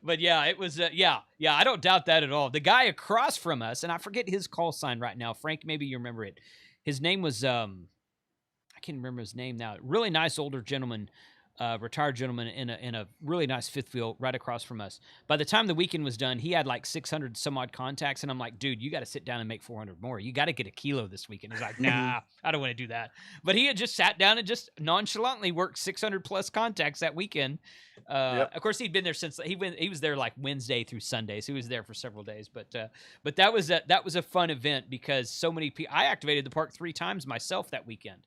But yeah, it was, I don't doubt that at all. The guy across from us, and I forget his call sign right now. Frank, maybe you remember it. His name was, I can't remember his name now. Really nice older gentleman. retired gentleman in a really nice fifth wheel right across from us. By the time the weekend was done, he had like 600 some odd contacts, and I'm like, dude, you got to sit down and make 400 more. You got to get a kilo this weekend. He's like, nah, I don't want to do that. But he had just sat down and just nonchalantly worked 600 plus contacts that weekend. Of course, he'd been there since he was there like Wednesday through Sunday, so he was there for several days. But that was a fun event because so many people. I activated the park 3 times myself that weekend.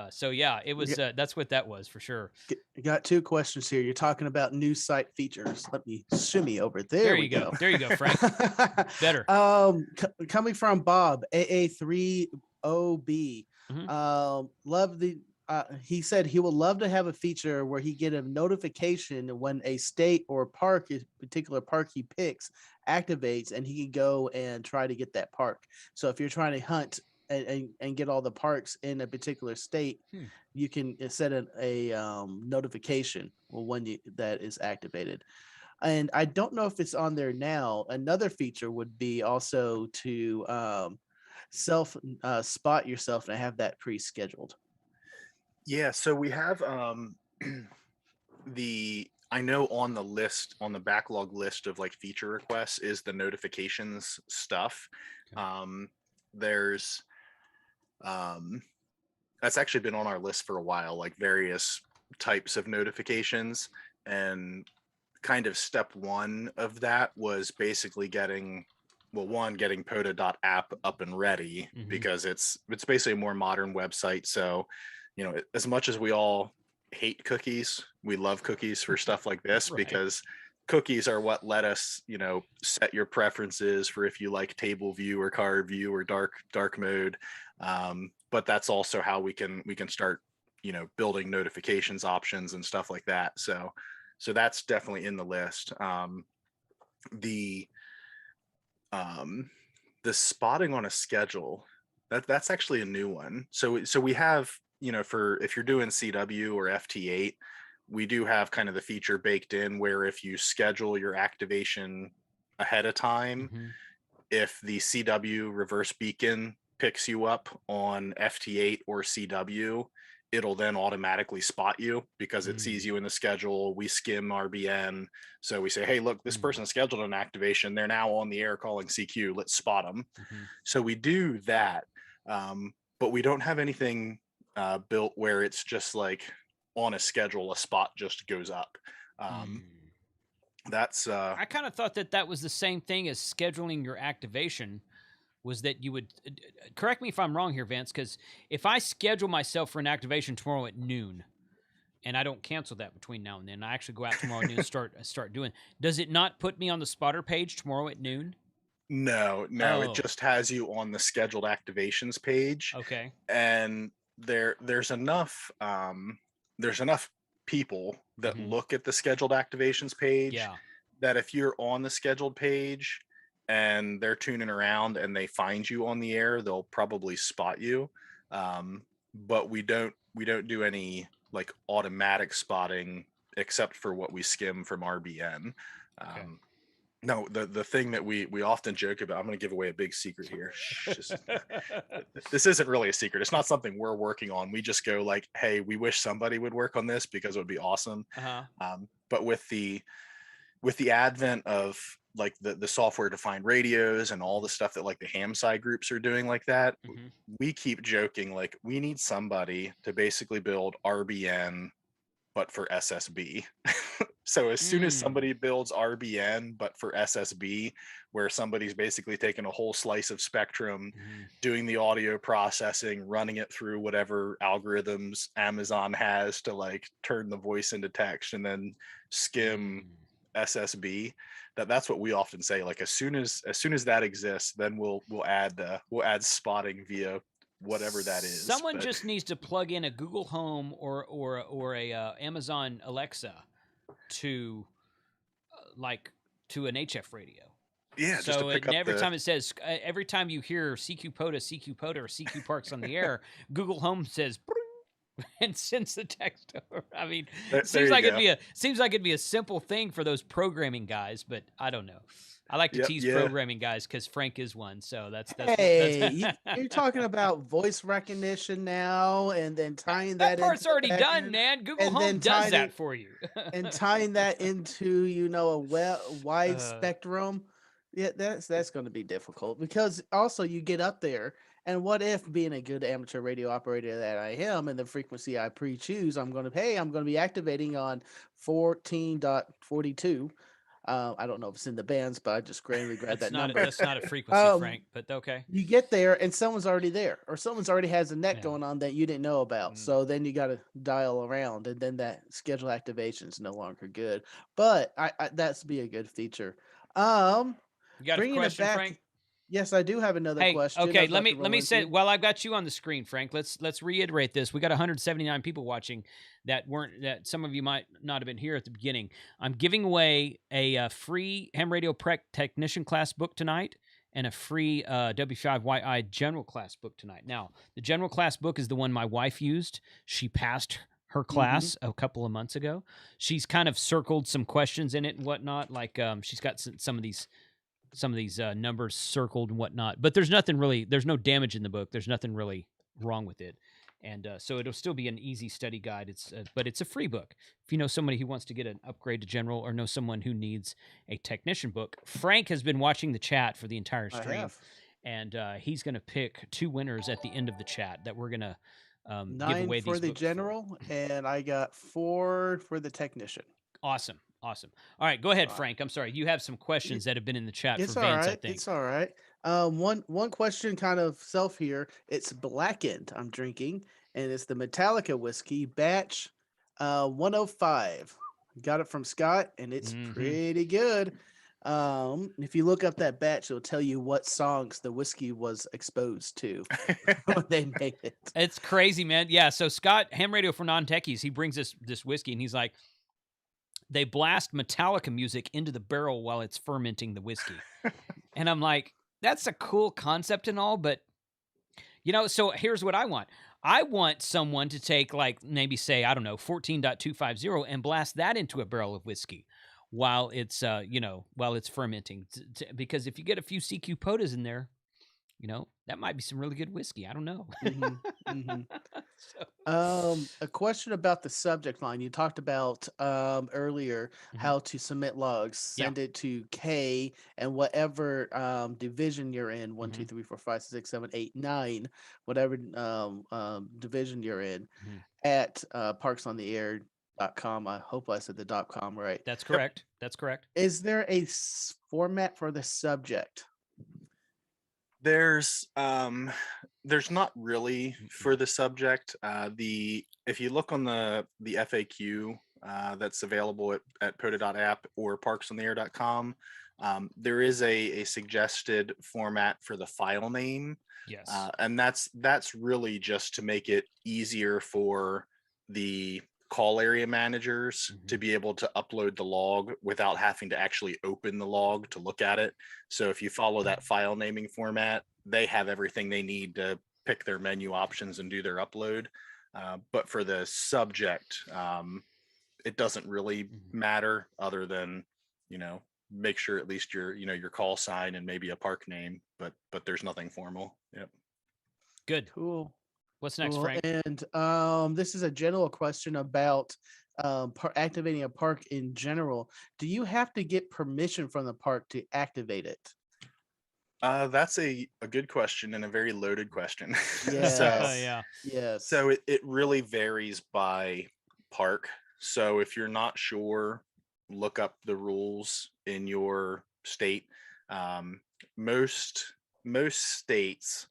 So yeah, it was. That's what that was for sure. You got 2 questions here. You're talking about new site features. Let me shimmy over there. There you go. There you go, Frank. Better. Coming from Bob AA30B. Love the. He said he would love to have a feature where he get a notification when a state or park, a particular park he picks, activates, and he can go and try to get that park. So if you're trying to hunt and get all the parks in a particular state, you can set a notification when that is activated. And I don't know if it's on there now. Another feature would be also to self spot yourself and have that pre-scheduled. Yeah, so we have I know on the list, on the backlog list of like feature requests is the notifications stuff. Okay. There's that's actually been on our list for a while, like various types of notifications, and kind of step 1 of that was basically getting POTA.app up and ready, because it's basically a more modern website. So, you know, as much as we all hate cookies, we love cookies for stuff like this, because cookies are what let us, you know, set your preferences for if you like table view or card view or dark mode. But that's also how we can start, you know, building notifications options and stuff like that. So that's definitely in the list. The spotting on a schedule, that's actually a new one. So we have, you know, for if you're doing CW or FT8, we do have kind of the feature baked in where if you schedule your activation ahead of time, if the CW reverse beacon picks you up on FT8 or CW, it'll then automatically spot you because it sees you in the schedule. We skim RBN. So we say, hey, look, this person scheduled an activation. They're now on the air calling CQ. Let's spot them. So we do that. But we don't have anything built where it's just like on a schedule, a spot just goes up. That's I kind of thought that was the same thing as scheduling your activation, was that you would correct me if I'm wrong here, Vance, because if I schedule myself for an activation tomorrow at noon and I don't cancel that between now and then, I actually go out tomorrow at noon and start doing, does it not put me on the spotter page tomorrow at noon? No, It just has you on the scheduled activations page. Okay. And there's enough people that look at the scheduled activations page that if you're on the scheduled page and they're tuning around and they find you on the air, they'll probably spot you. But we don't do any like automatic spotting except for what we skim from RBN. Okay. No, the thing that we often joke about, I'm going to give away a big secret here. This isn't really a secret. It's not something we're working on. We just go like, hey, we wish somebody would work on this because it would be awesome. But with the advent of like the software defined radios and all the stuff that like the ham side groups are doing like that, we keep joking like we need somebody to basically build RBN but for SSB. So as soon as somebody builds RBN but for SSB, where somebody's basically taking a whole slice of spectrum, doing the audio processing, running it through whatever algorithms Amazon has to like turn the voice into text and then skim SSB, that's what we often say, like as soon as that exists, then we'll add spotting via whatever that is. Someone just needs to plug in a Google Home or a Amazon Alexa to to an HF radio. Yeah. So every time it says, every time you hear CQ POTA or CQ Parks on the air, Google Home says and sends the text over. I mean, it seems like it'd be a simple thing for those programming guys, but I don't know. I like to tease programming guys because Frank is one. So that's you're talking about voice recognition now, and then tying that part's already done, man. Google Home does that for you, and tying that into a wide spectrum. Yeah, that's going to be difficult because also you get up there, and what if, being a good amateur radio operator that I am, and the frequency I pre-choose, I'm going to be activating on 14.42. I don't know if it's in the bands, but I just randomly grabbed that number. That's not a frequency, Frank, but okay. You get there and someone's already there, or someone's already has a net going on that you didn't know about. So then you got to dial around, and then that schedule activation is no longer good. But that's be a good feature. You got a question, Frank? Yes, I do have another question. Okay, let me say, while I've got you on the screen, Frank, let's reiterate this. We got 179 people watching that some of you might not have been here at the beginning. I'm giving away a free ham radio technician class book tonight and a free W5YI general class book tonight. Now, the general class book is the one my wife used. She passed her class a couple of months ago. She's kind of circled some questions in it and whatnot. Like she's got some of these numbers circled and whatnot, but there's no damage in the book. There's nothing really wrong with it. And so it'll still be an easy study guide. But it's a free book. If you know somebody who wants to get an upgrade to general, or know someone who needs a technician book, Frank has been watching the chat for the entire stream, and he's going to pick 2 winners at the end of the chat that we're going to give away 9 for the general, and I got 4 for the technician. Awesome. All right, go ahead, Frank. I'm sorry. You have some questions that have been in the chat for Vance, I think. It's all right. One question, kind of self here. It's Blackened I'm drinking, and it's the Metallica whiskey, batch 105. Got it from Scott, and it's pretty good. If you look up that batch, it'll tell you what songs the whiskey was exposed to when they made it. It's crazy, man. Yeah, so Scott, ham radio for non-techies, he brings this whiskey, and he's like, they blast Metallica music into the barrel while it's fermenting the whiskey. And I'm like, that's a cool concept and all, but, so here's what I want. I want someone to take, like, maybe say, I don't know, 14.250 and blast that into a barrel of whiskey while it's, while it's fermenting. Because if you get a few CQ POTAs in there, that might be some really good whiskey. I don't know. A question about the subject line. You talked about earlier how to submit logs. Send it to K and whatever division you're in. 1, 2, 3, 4, 5, 6, 7, 8, 9. Whatever division you're in at parksontheair.com. I hope I said the .com right. That's correct. That's correct. Is there a format for the subject? There's not really for the subject. If you look on the FAQ that's available at POTA.app or parksontheair.com, there is a suggested format for the file name. Yes. And that's really just to make it easier for the call area managers to be able to upload the log without having to actually open the log to look at it. So if you follow that file naming format, they have everything they need to pick their menu options and do their upload. But for the subject, it doesn't really matter, other than, make sure at least your call sign and maybe a park name, but there's nothing formal. Yep. Good. Cool. What's next, Frank? And this is a general question about activating a park in general. Do you have to get permission from the park to activate it? That's a good question, and a very loaded question. Yes. Yes. So it really varies by park. So if you're not sure, look up the rules in your state. Most states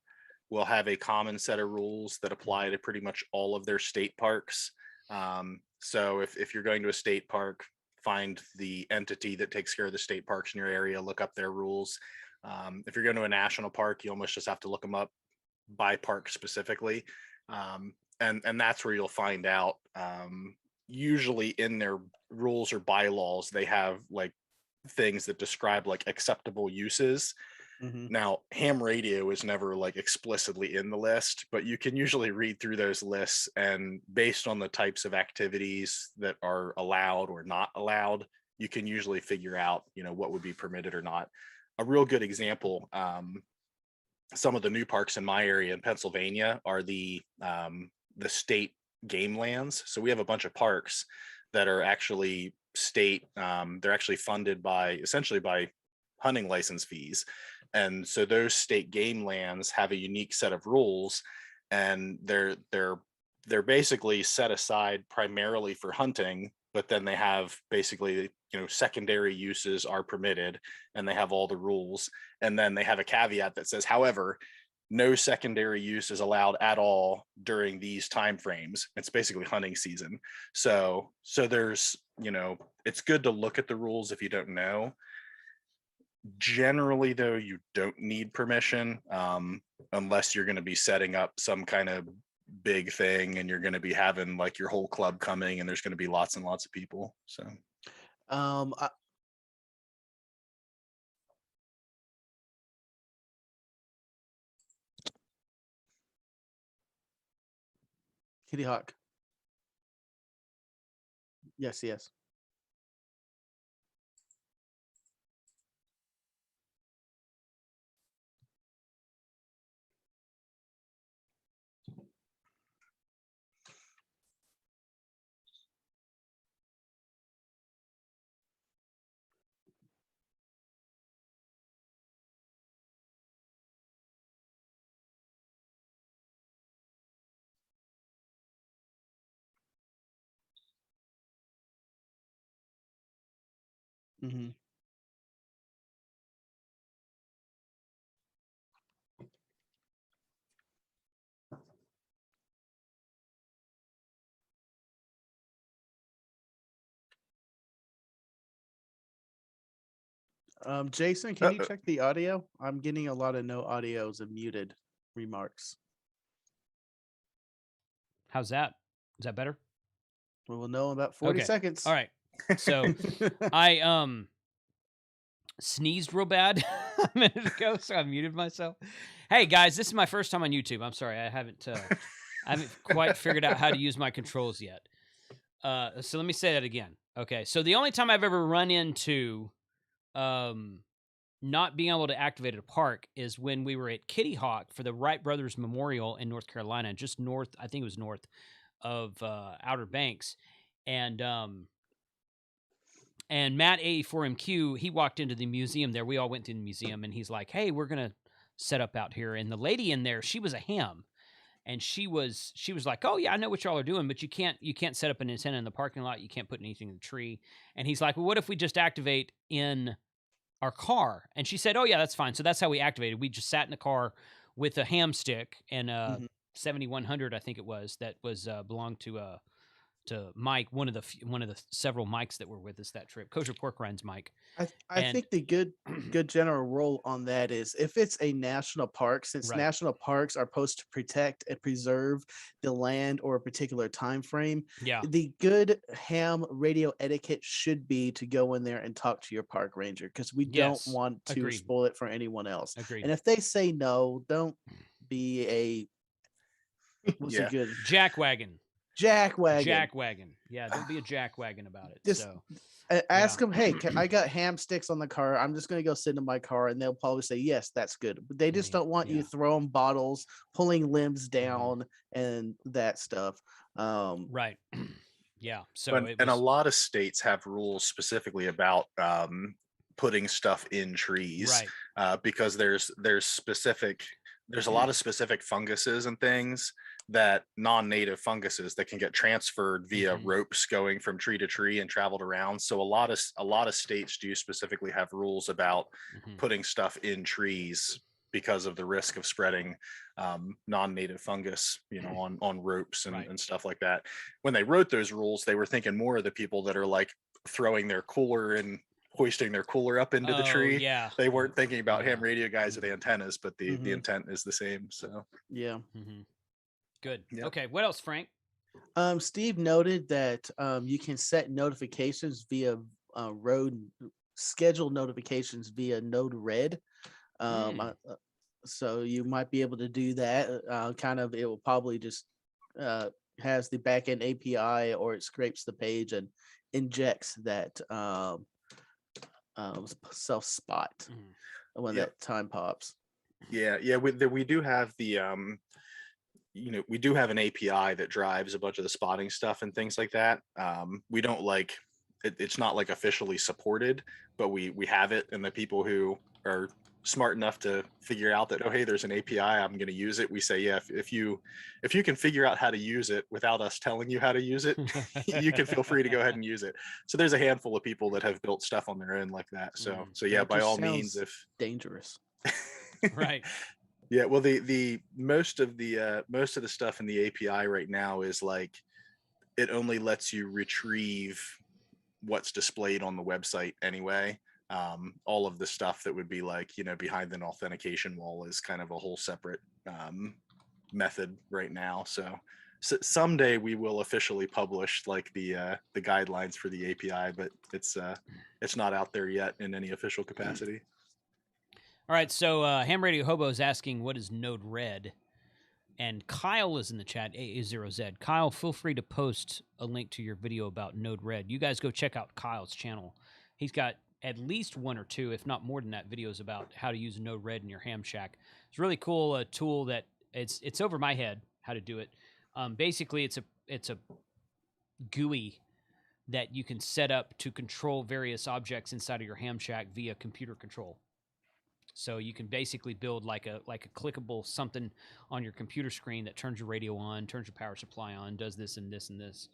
will have a common set of rules that apply to pretty much all of their state parks. So if you're going to a state park, find the entity that takes care of the state parks in your area, look up their rules. If you're going to a national park, you almost just have to look them up by park specifically. And that's where you'll find out. Usually in their rules or bylaws, they have like things that describe like acceptable uses. Now, ham radio is never like explicitly in the list, but you can usually read through those lists, and based on the types of activities that are allowed or not allowed, you can usually figure out, what would be permitted or not. A real good example, some of the new parks in my area in Pennsylvania are the state game lands. So we have a bunch of parks that are actually state, they're actually funded essentially by hunting license fees. And so those state game lands have a unique set of rules, and they're basically set aside primarily for hunting, but then they have basically, secondary uses are permitted, and they have all the rules. And then they have a caveat that says, however, no secondary use is allowed at all during these time frames. It's basically hunting season. So there's, it's good to look at the rules if you don't know. Generally, though, you don't need permission, unless you're going to be setting up some kind of big thing and you're going to be having like your whole club coming and there's going to be lots and lots of people. So Kitty Hawk. Yes. Mm-hmm. Jason, can you check the audio? I'm getting a lot of no audios and muted remarks. How's that? Is that better? We will know in about 40 seconds. All right. So I sneezed real bad a minute ago, so I muted myself. Hey guys, this is my first time on YouTube. I'm sorry, I haven't quite figured out how to use my controls yet. So let me say that again. Okay, so the only time I've ever run into not being able to activate at a park is when we were at Kitty Hawk for the Wright Brothers Memorial in North Carolina, just north, I think it was north of Outer Banks. And Matt A4MQ, he walked into the museum there. We all went to the museum, and he's like, hey, we're going to set up out here. And the lady in there, she was a ham. And she was like, oh yeah, I know what y'all are doing, but you can't set up an antenna in the parking lot. You can't put anything in the tree. And he's like, well, what if we just activate in our car? And she said, oh yeah, that's fine. So that's how we activated. We just sat in the car with a ham stick and 7100, I think it was, that was belonged to Mike, one of the several mics that were with us that trip, Kosher Pork Rinds Mike. I think the good general rule on that is if it's a national park, since national parks are supposed to protect and preserve the land or a particular time frame, the good ham radio etiquette should be to go in there and talk to your park ranger, because we don't want to spoil it for anyone else. And if they say no, don't be a a good jackwagon. Jackwagon. Yeah, don't be a jackwagon about it. Just ask them, hey, I got ham sticks on the car. I'm just going to go sit in my car, and they'll probably say, yes, that's good. But they just don't want you throwing bottles, pulling limbs down, and that stuff. Right. Yeah. So and a lot of states have rules specifically about putting stuff in trees, because there's a lot of specific funguses and things, that non-native funguses that can get transferred via ropes going from tree to tree and traveled around. So a lot of states do specifically have rules about putting stuff in trees because of the risk of spreading non-native fungus, on ropes and stuff like that. When they wrote those rules, they were thinking more of the people that are like throwing their cooler and hoisting their cooler up into the tree. Yeah. They weren't thinking about ham radio guys with antennas, but the intent is the same. So yeah. Good. Yeah. Okay. What else, Frank? Steve noted that you can set notifications via road scheduled notifications via Node Red. So you might be able to do that. It will probably just has the backend API, or it scrapes the page and injects that self spot when that time pops. Yeah. We do have the we do have an API that drives a bunch of the spotting stuff and things like that. We don't like it's not like officially supported, but we have it, and the people who are smart enough to figure out that, oh hey, there's an API, I'm going to use it, we say, yeah, if you can figure out how to use it without us telling you how to use it, you can feel free to go ahead and use it. So there's a handful of people that have built stuff on their own like that. So yeah, by all means, if dangerous. Right. Yeah, well, the most of the stuff in the API right now is like it only lets you retrieve what's displayed on the website anyway. All of the stuff that would be like, behind an authentication wall is kind of a whole separate method right now. So someday we will officially publish like the guidelines for the API, but it's not out there yet in any official capacity. All right, so Ham Radio Hobo is asking, what is Node-RED? And Kyle is in the chat, AA0Z. Kyle, feel free to post a link to your video about Node-RED. You guys go check out Kyle's channel. He's got at least one or two, if not more than that, videos about how to use Node-RED in your ham shack. It's really cool, a tool that it's over my head how to do it. Basically, it's a GUI that you can set up to control various objects inside of your ham shack via computer control. So you can basically build like a clickable something on your computer screen that turns your radio on, turns your power supply on, does this and this and this.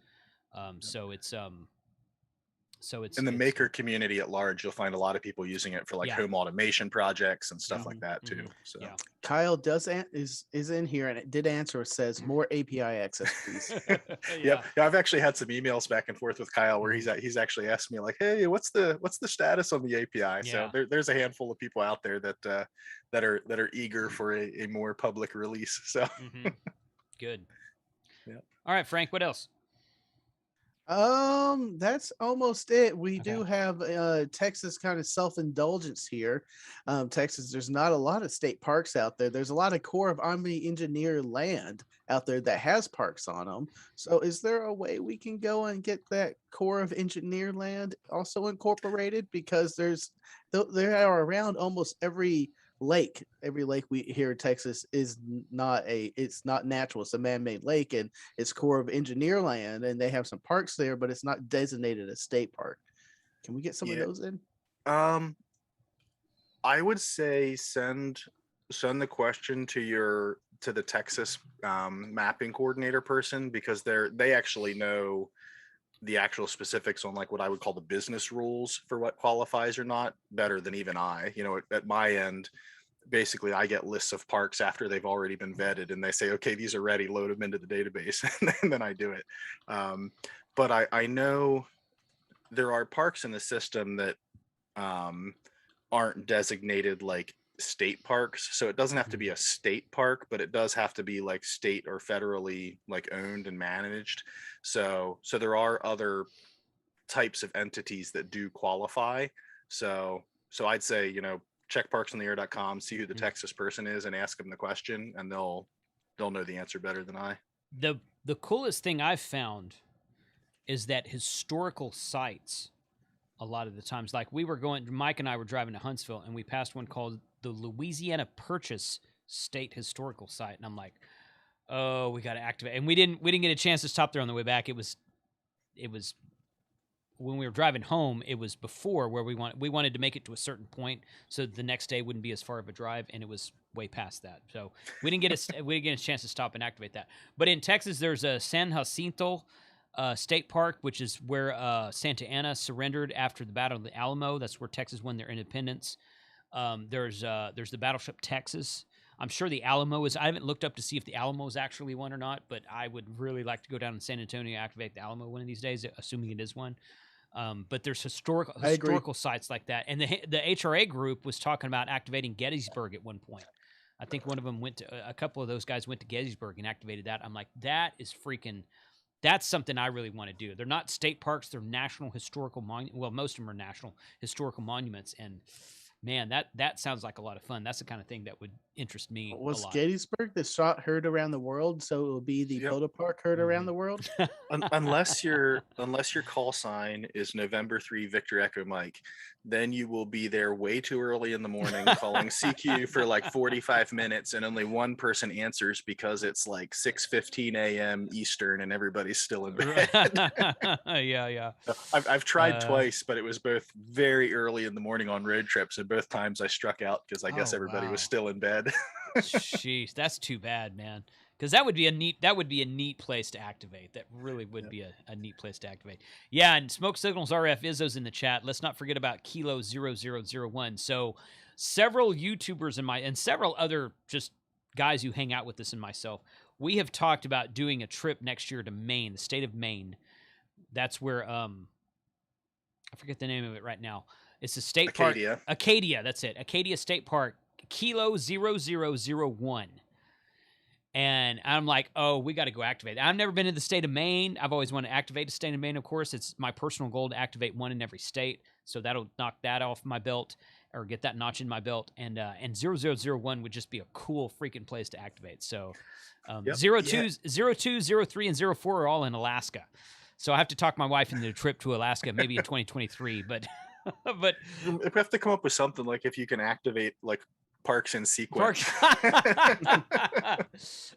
So it's in the maker community at large, you'll find a lot of people using it for like home automation projects and stuff like that too. So Kyle is in here, and it did answer. It says more API access, please. Yeah, I've actually had some emails back and forth with Kyle where he's actually asked me like, hey, what's the status on the API? So there's a handful of people out there that are eager for a more public release. So good. Yeah. All right, Frank, what else? That's almost it. We do have Texas kind of self-indulgence here. Texas, there's not a lot of state parks out there. There's a lot of Corps of Army engineer land out there that has parks on them. So is there a way we can go and get that Corps of Engineer land also incorporated? Because there are around almost every lake we here in Texas is it's not natural. It's a man-made lake, and it's Corps of Engineer land, and they have some parks there, but it's not designated a state park. Can we get some of those in? I would say send the question to the Texas mapping coordinator person, because they actually know the actual specifics on like what I would call the business rules for what qualifies or not better than even I. At my end, basically I get lists of parks after they've already been vetted, and they say, okay, these are ready, load them into the database, and then I do it. But I know there are parks in the system that aren't designated like state parks, so it doesn't have to be a state park, but it does have to be like state or federally like owned and managed. So there are other types of entities that do qualify. So I'd say, check parksontheair.com, see who the Texas person is, and ask them the question, and they'll know the answer better than I. The coolest thing I've found is that historical sites, a lot of the times, like Mike and I were driving to Huntsville, and we passed one called the Louisiana Purchase State Historical Site, and I'm like, oh, we got to activate. And we didn't get a chance to stop there on the way back. It was when we were driving home. It was before where we wanted to make it to a certain point so the next day wouldn't be as far of a drive, and it was way past that. So we didn't get a chance to stop and activate that. But in Texas, there's a San Jacinto State Park, which is where Santa Anna surrendered after the Battle of the Alamo. That's where Texas won their independence. There's the Battleship Texas. I'm sure the Alamo is. I haven't looked up to see if the Alamo is actually one or not, but I would really like to go down in San Antonio and activate the Alamo one of these days, assuming it is one. But there's historical sites like that, and the HRA group was talking about activating Gettysburg at one point. I think one of them a couple of those guys went to Gettysburg and activated that. I'm like, that's something I really want to do. They're not state parks; they're national historical monuments. Well, most of them are national historical monuments, and Man, that sounds like a lot of fun. That's the kind of thing that would interest me Was a lot. Gettysburg the shot heard around the world, so it will be the POTA Park heard around the world? Unless your call sign is November 3 Victor Echo Mike, then you will be there way too early in the morning calling CQ for like 45 minutes, and only one person answers because it's like 6:15 a.m. Eastern and everybody's still in bed. Yeah. I've tried twice, but it was both very early in the morning on road trips, and both times I struck out because I guess everybody was still in bed. Jeez, that's too bad, man. Because that would be a neat place to activate. That really would be a neat place to activate. Yeah, and Smoke Signals RF Izzo's in the chat. Let's not forget about Kilo 0001. So several YouTubers and several other just guys who hang out with us and myself, we have talked about doing a trip next year to Maine, the state of Maine. That's where I forget the name of it right now. It's a state Acadia. park. Acadia, that's it. Acadia State Park, Kilo 0001. And I'm like, oh, we got to go activate. I've never been in the state of Maine. I've always wanted to activate the state of Maine, of course. It's my personal goal to activate one in every state. So that'll knock that off my belt or get that notch in my belt. And 0001 would just be a cool freaking place to activate. So 02, 03, and 04 are all in Alaska. So I have to talk my wife into a trip to Alaska, maybe in 2023. But we have to come up with something like if you can activate like parks in sequence.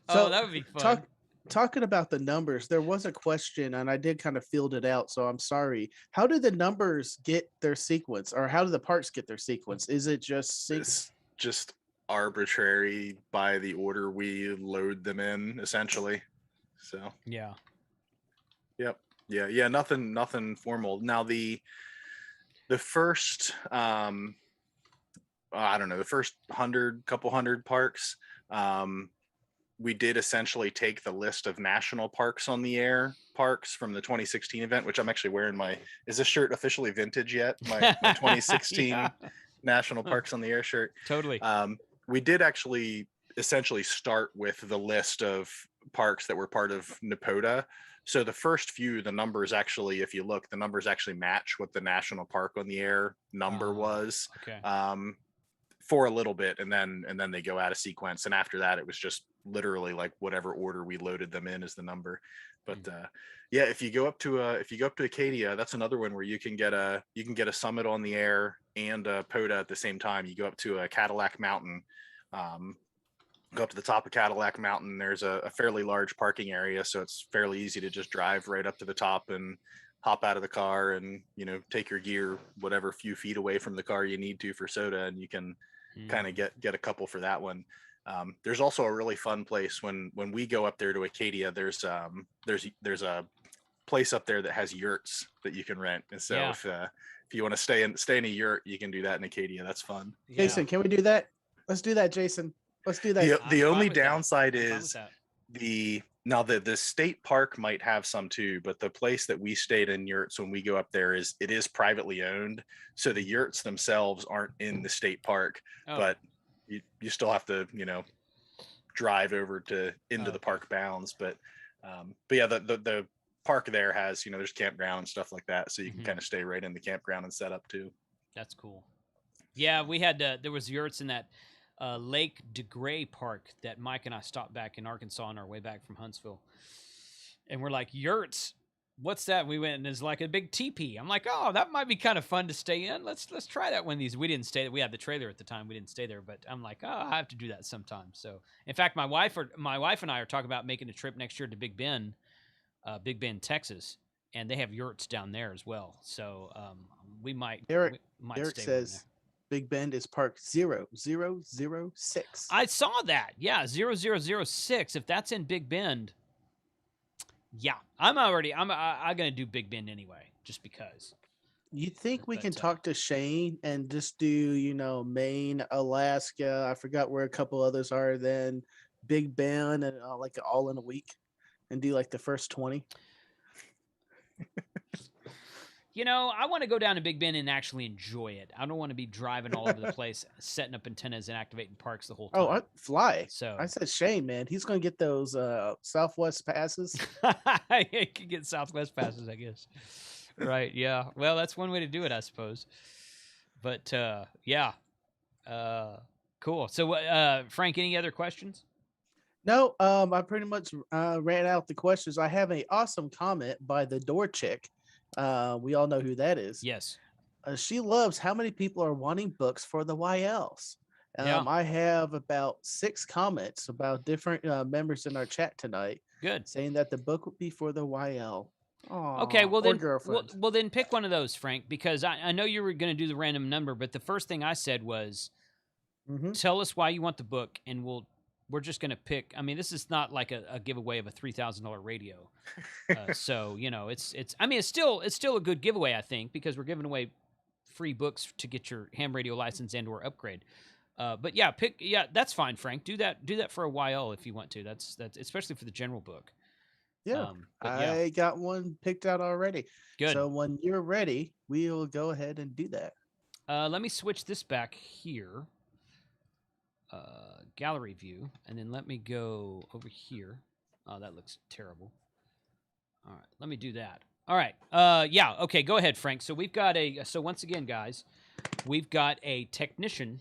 So that would be fun. Talking about the numbers, there was a question, and I did kind of field it out, so I'm sorry. How do the numbers get their sequence, or how do the parks get their sequence? Is it just it's just arbitrary by the order we load them in, essentially? So yeah. Nothing formal. Now the first I don't know, the first couple hundred parks, we did essentially take the list of national parks on the air parks from the 2016 event, which I'm actually wearing is this shirt officially vintage yet? My 2016 National Parks on the Air shirt. Totally. We did actually essentially start with the list of parks that were part of POTA. So the first few, the numbers actually, if you look, the numbers actually match what the National Park on the Air number was. Okay. For a little bit, and then they go out of sequence, and after that it was just literally like whatever order we loaded them in is the number. But if you go up to Acadia, that's another one where you can get a summit on the air and a POTA at the same time. You go up to a Cadillac Mountain, go up to the top of Cadillac Mountain. There's a fairly large parking area, so it's fairly easy to just drive right up to the top and hop out of the car and take your gear whatever few feet away from the car you need to for soda, and you can kind of get a couple for that one. There's also a really fun place when we go up there to Acadia. There's a place up there that has yurts that you can rent, and so if you want to stay in a yurt, you can do that in Acadia. That's fun. Jason, can we do that? Let's do that, Jason. Let's do that. The only downside is the state park might have some too, but the place that we stayed in yurts when we go up there is privately owned, so the yurts themselves aren't in the state park, but you still have to drive over into the park bounds. But the park there has there's campground and stuff like that, so you can kind of stay right in the campground and set up too. That's cool. Yeah, we had there was yurts in that Lake DeGray Park that Mike and I stopped back in Arkansas on our way back from Huntsville, and we're like, yurts, what's that? We went and it's like a big teepee. I'm like, oh, that might be kind of fun to stay in. Let's try that one of these. We didn't stay. We had the trailer at the time. We didn't stay there, but I'm like, oh, I have to do that sometime. So, in fact, my wife and I are talking about making a trip next year to Big Bend, Texas, and they have yurts down there as well. So we might. Eric stay says Big Bend is park 0006. I saw that. Yeah, 0006. If that's in Big Bend, yeah, I'm gonna do Big Bend anyway, just because. You think we can talk to Shane and just do Maine, Alaska? I forgot where a couple others are. Then Big Bend and like all in a week, and do like the first 20. I want to go down to Big Bend and actually enjoy it. I don't want to be driving all over the place, setting up antennas and activating parks the whole time. Oh, fly. So I said, Shane, man, he's going to get those Southwest passes. He can get Southwest passes, I guess. Right, yeah. Well, that's one way to do it, I suppose. But, yeah. Cool. So, Frank, any other questions? No, I pretty much ran out the questions. I have an awesome comment by the door chick. We all know who that is. Yes. She loves how many people are wanting books for the YLs. Yeah. I have about 6 comments about different members in our chat tonight. Good. Saying that the book would be for the YL. Aww, okay, well then, girlfriend. Well then pick one of those, Frank, because I know you were going to do the random number, but the first thing I said was, tell us why you want the book, and we're just going to pick. I mean, this is not like a giveaway of a $3,000 radio, so it's still a good giveaway, I think, because we're giving away free books to get your ham radio license and/or upgrade. But yeah, that's fine, Frank. Do that for a YL if you want to. That's especially for the general book. Yeah, I got one picked out already. Good. So when you're ready, we'll go ahead and do that. Let me switch this back here. Gallery view, and then let me go over here. Oh, that looks terrible. All right, let me do that. All right. Okay, go ahead, Frank. So we've got so once again, guys, we've got a technician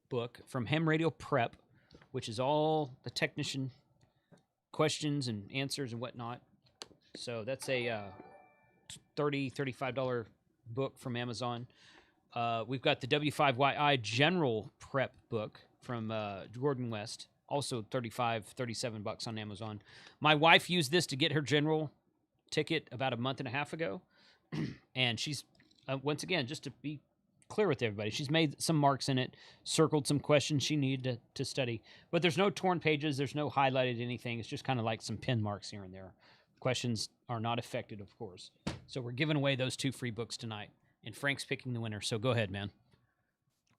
book from Ham Radio Prep, which is all the technician questions and answers and whatnot. So that's a $35 book from Amazon. We've got the W5YI General Prep book from Gordon West, also $37 on Amazon. My wife used this to get her general ticket about a month and a half ago, and she's once again, just to be clear with everybody, she's made some marks in it, circled some questions she needed to study, but there's no torn pages, there's no highlighted anything. It's just kind of like some pen marks here and there. Questions are not affected, of course. So we're giving away those 2 free books tonight, and Frank's picking the winner. So go ahead, man.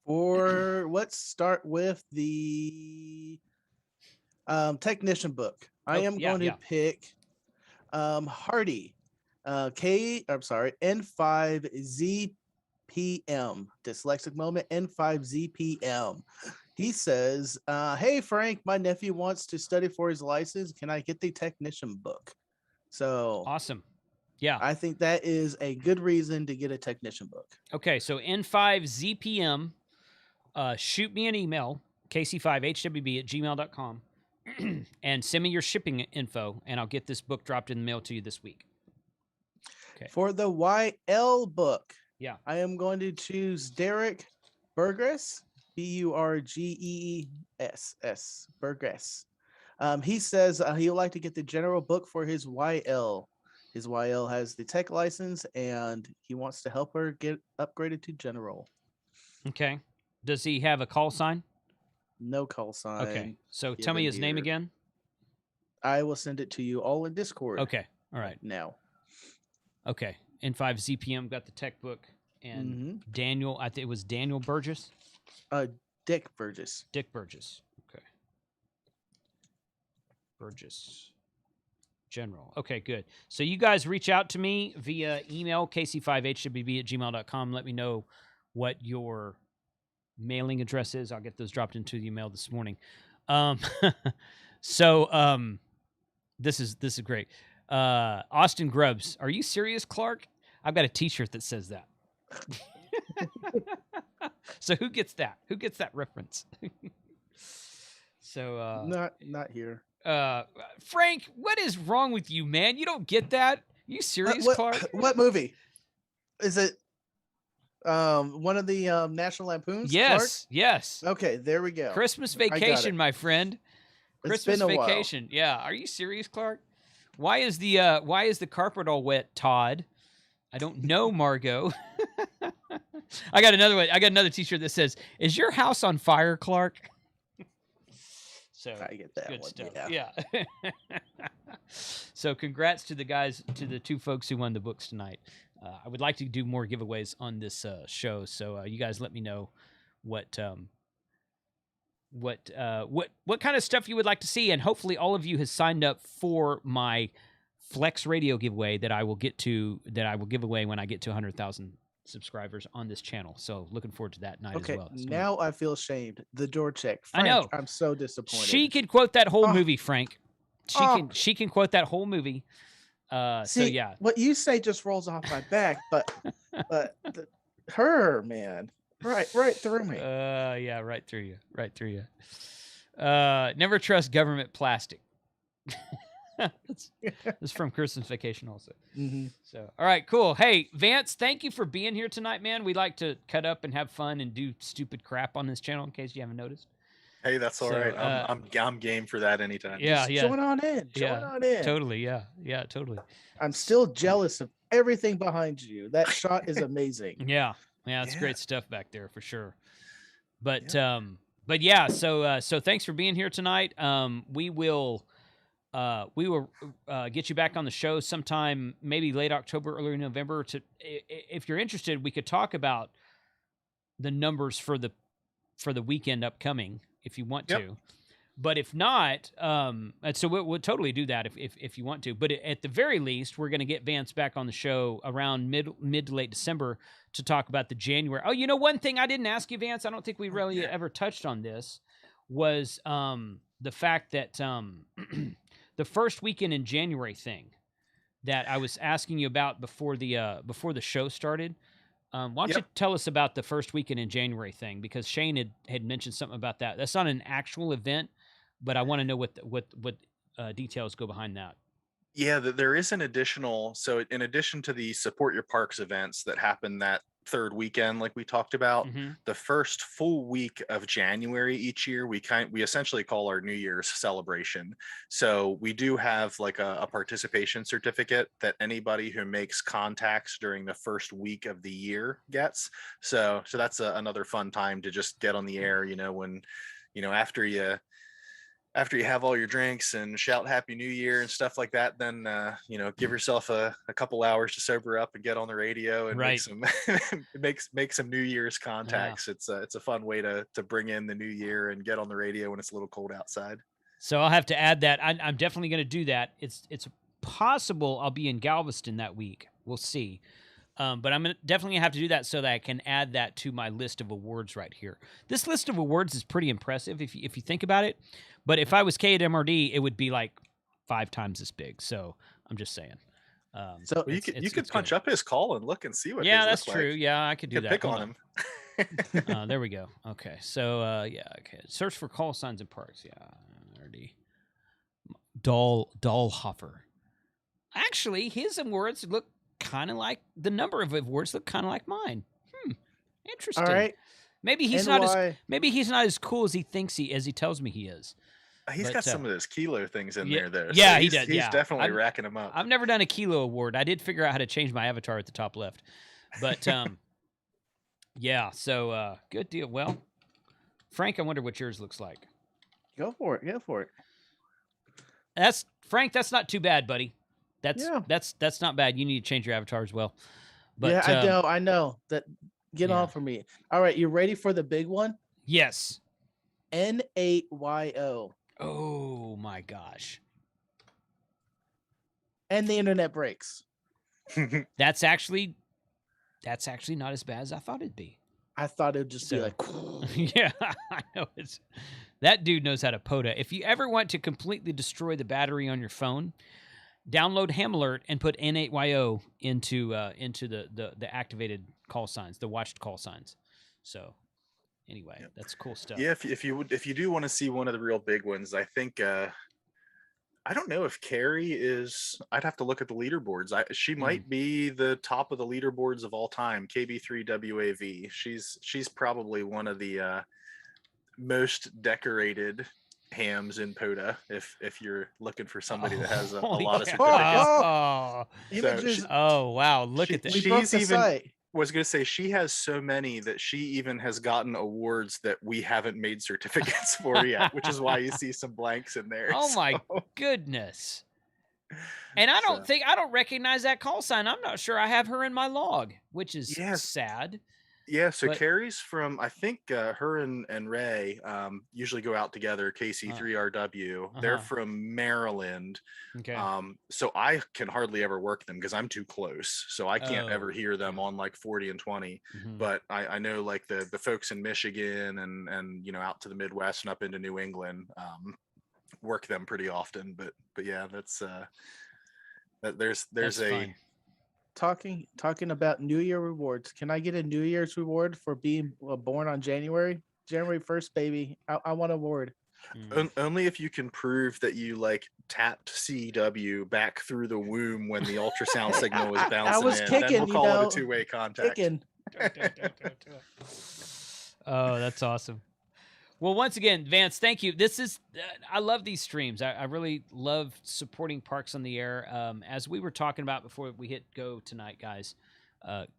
Let's start with the technician book. I am going to pick Hardy N5ZPM, dyslexic moment, N5ZPM. He says, hey Frank, my nephew wants to study for his license. Can I get the technician book? So awesome. Yeah, I think that is a good reason to get a technician book. Okay, so N5ZPM, shoot me an email, kc5hwb@gmail.com, and send me your shipping info, and I'll get this book dropped in the mail to you this week. Okay. For the YL book, yeah, I am going to choose Derek Burgess, Burgess, Burgess. He says he would like to get the general book for his YL. His YL has the tech license, and he wants to help her get upgraded to general. Okay. Does he have a call sign? No call sign. Okay. So tell me his name again. I will send it to you all in Discord. Okay. All right. Now. Okay. N5ZPM got the tech book, and Daniel, I think it was Daniel Burgess. Dick Burgess. Dick Burgess. Okay. Burgess. General. Okay, good. So you guys reach out to me via email, kc5hwb@gmail.com. Let me know what your mailing address is. I'll get those dropped into the email this morning. This is great. Austin Grubbs, are you serious, Clark? I've got a t-shirt that says that. So who gets that? Who gets that reference? So not here. Frank, what is wrong with you, man? You don't get that? You serious, Clark? What movie? Is it one of the National Lampoons? Yes, Clark? yes. Okay, there we go. Christmas Vacation, my friend. Christmas Vacation. While. Yeah. Are you serious, Clark? Why is the carpet all wet, Todd? I don't know, Margot. I got another one. I got another t-shirt that says, "Is your house on fire, Clark?" So I get that good one. stuff. Yeah. So congrats to the guys, to the 2 folks who won the books tonight. I would like to do more giveaways on this show. So you guys let me know what kind of stuff you would like to see, and hopefully all of you has signed up for my Flex Radio giveaway that I will give away when I get to 100,000 subscribers on this channel. So looking forward to that night as well. Now I feel shamed. The door check. Frank, I know. I'm so disappointed. She can quote that whole movie, Frank. She can quote that whole movie. So yeah. What you say just rolls off my back, but her, man. Right through me. Yeah, right through you. Never trust government plastic. That's from Christmas Vacation also. Mm-hmm. So, all right, cool. Hey, Vance, thank you for being here tonight, man. We like to cut up and have fun and do stupid crap on this channel, in case you haven't noticed. Hey, that's all right. I'm game for that anytime. Yeah, Join on in. Join on in. Totally. Yeah, totally. I'm still jealous of everything behind you. That shot is amazing. Yeah, it's great stuff back there for sure. But yeah, so thanks for being here tonight. We will get you back on the show sometime, maybe late October, early November. If you're interested, we could talk about the numbers for the weekend upcoming if you want to. But if not, so we'll totally do that if you want to. But at the very least, we're going to get Vance back on the show around mid to late December to talk about the January. Oh, one thing I didn't ask you, Vance, I don't think we really ever touched on this, was the fact that the first weekend in January thing that I was asking you about before the show started. Why don't you tell us about the first weekend in January thing? Because Shane had mentioned something about that. That's not an actual event, but I want to know what details go behind that. Yeah, there is an additional. So in addition to the Support Your Parks events that happen that third weekend, like we talked about, the first full week of January each year, we essentially call our New Year's celebration. So we do have like a participation certificate that anybody who makes contacts during the first week of the year gets. So that's another fun time to just get on the air, when, after you have all your drinks and shout Happy New Year and stuff like that, then, give yourself a couple hours to sober up and get on the radio and make some New Year's contacts. Yeah. It's a fun way to bring in the new year and get on the radio when it's a little cold outside. So I'll have to add that. I'm definitely going to do that. It's possible I'll be in Galveston that week. We'll see. But I'm definitely going to have to do that so that I can add that to my list of awards right here. This list of awards is pretty impressive if you think about it. But if I was K at MRD, it would be like 5 times as big. So I'm just saying. So you could punch up his call and look and see what. Yeah, that's true. Like. Yeah, I could do that. Pick on him. There we go. Okay, so okay. Search for call signs in parks. Yeah, already. Dahlhofer. Actually, his awards look kind of like the number of awards look kind of like mine. Interesting. All right. Maybe he's not as cool as he thinks as he tells me he is. He's got some of those kilo things in there, though. Yeah, so he does. He's definitely racking them up. I've never done a kilo award. I did figure out how to change my avatar at the top left, but yeah. So good deal. Well, Frank, I wonder what yours looks like. Go for it. That's Frank. That's not too bad, buddy. That's not bad. You need to change your avatar as well. But yeah, I know that. Get on for me. All right, you ready for the big one? Yes. N8YO. Oh my gosh. And the internet breaks. That's actually not as bad as I thought it'd be. I thought it'd just be like yeah, I know that dude knows how to POTA. If you ever want to completely destroy the battery on your phone, download Ham Alert and put N8YO into the activated call signs, the watched call signs. So anyway, that's cool stuff. Yeah, if you do want to see one of the real big ones, I think I don't know if Carrie is. I'd have to look at the leaderboards. She might be the top of the leaderboards of all time. KB3WAV. She's probably one of the most decorated hams in POTA. If you're looking for somebody that has a lot of certificates. Oh wow! Look at that. She's even. Was going to say she has so many that she even has gotten awards that we haven't made certificates for yet, which is why you see some blanks in there. Oh my goodness. And I don't recognize that call sign. I'm not sure I have her in my log, which is sad. Yeah, so Carrie's from, I think her and Ray usually go out together, KC3RW. They're from Maryland. Okay. So I can hardly ever work them because I'm too close. So I can't ever hear them on like 40 and 20. Mm-hmm. But I know like the folks in Michigan and out to the Midwest and up into New England work them pretty often. But yeah, that's there's a fun. talking about New Year rewards. Can I get a New Year's reward for being born on January 1st, baby? I want an award. Only if you can prove that you like tapped CW back through the womb when the ultrasound signal was bouncing I was in. kicking, then we'll call it a two-way contact. Kicking. Oh, that's awesome. Well, once again, Vance, thank you. This is, I love these streams. I really love supporting Parks on the Air. As we were talking about before we hit go tonight, guys,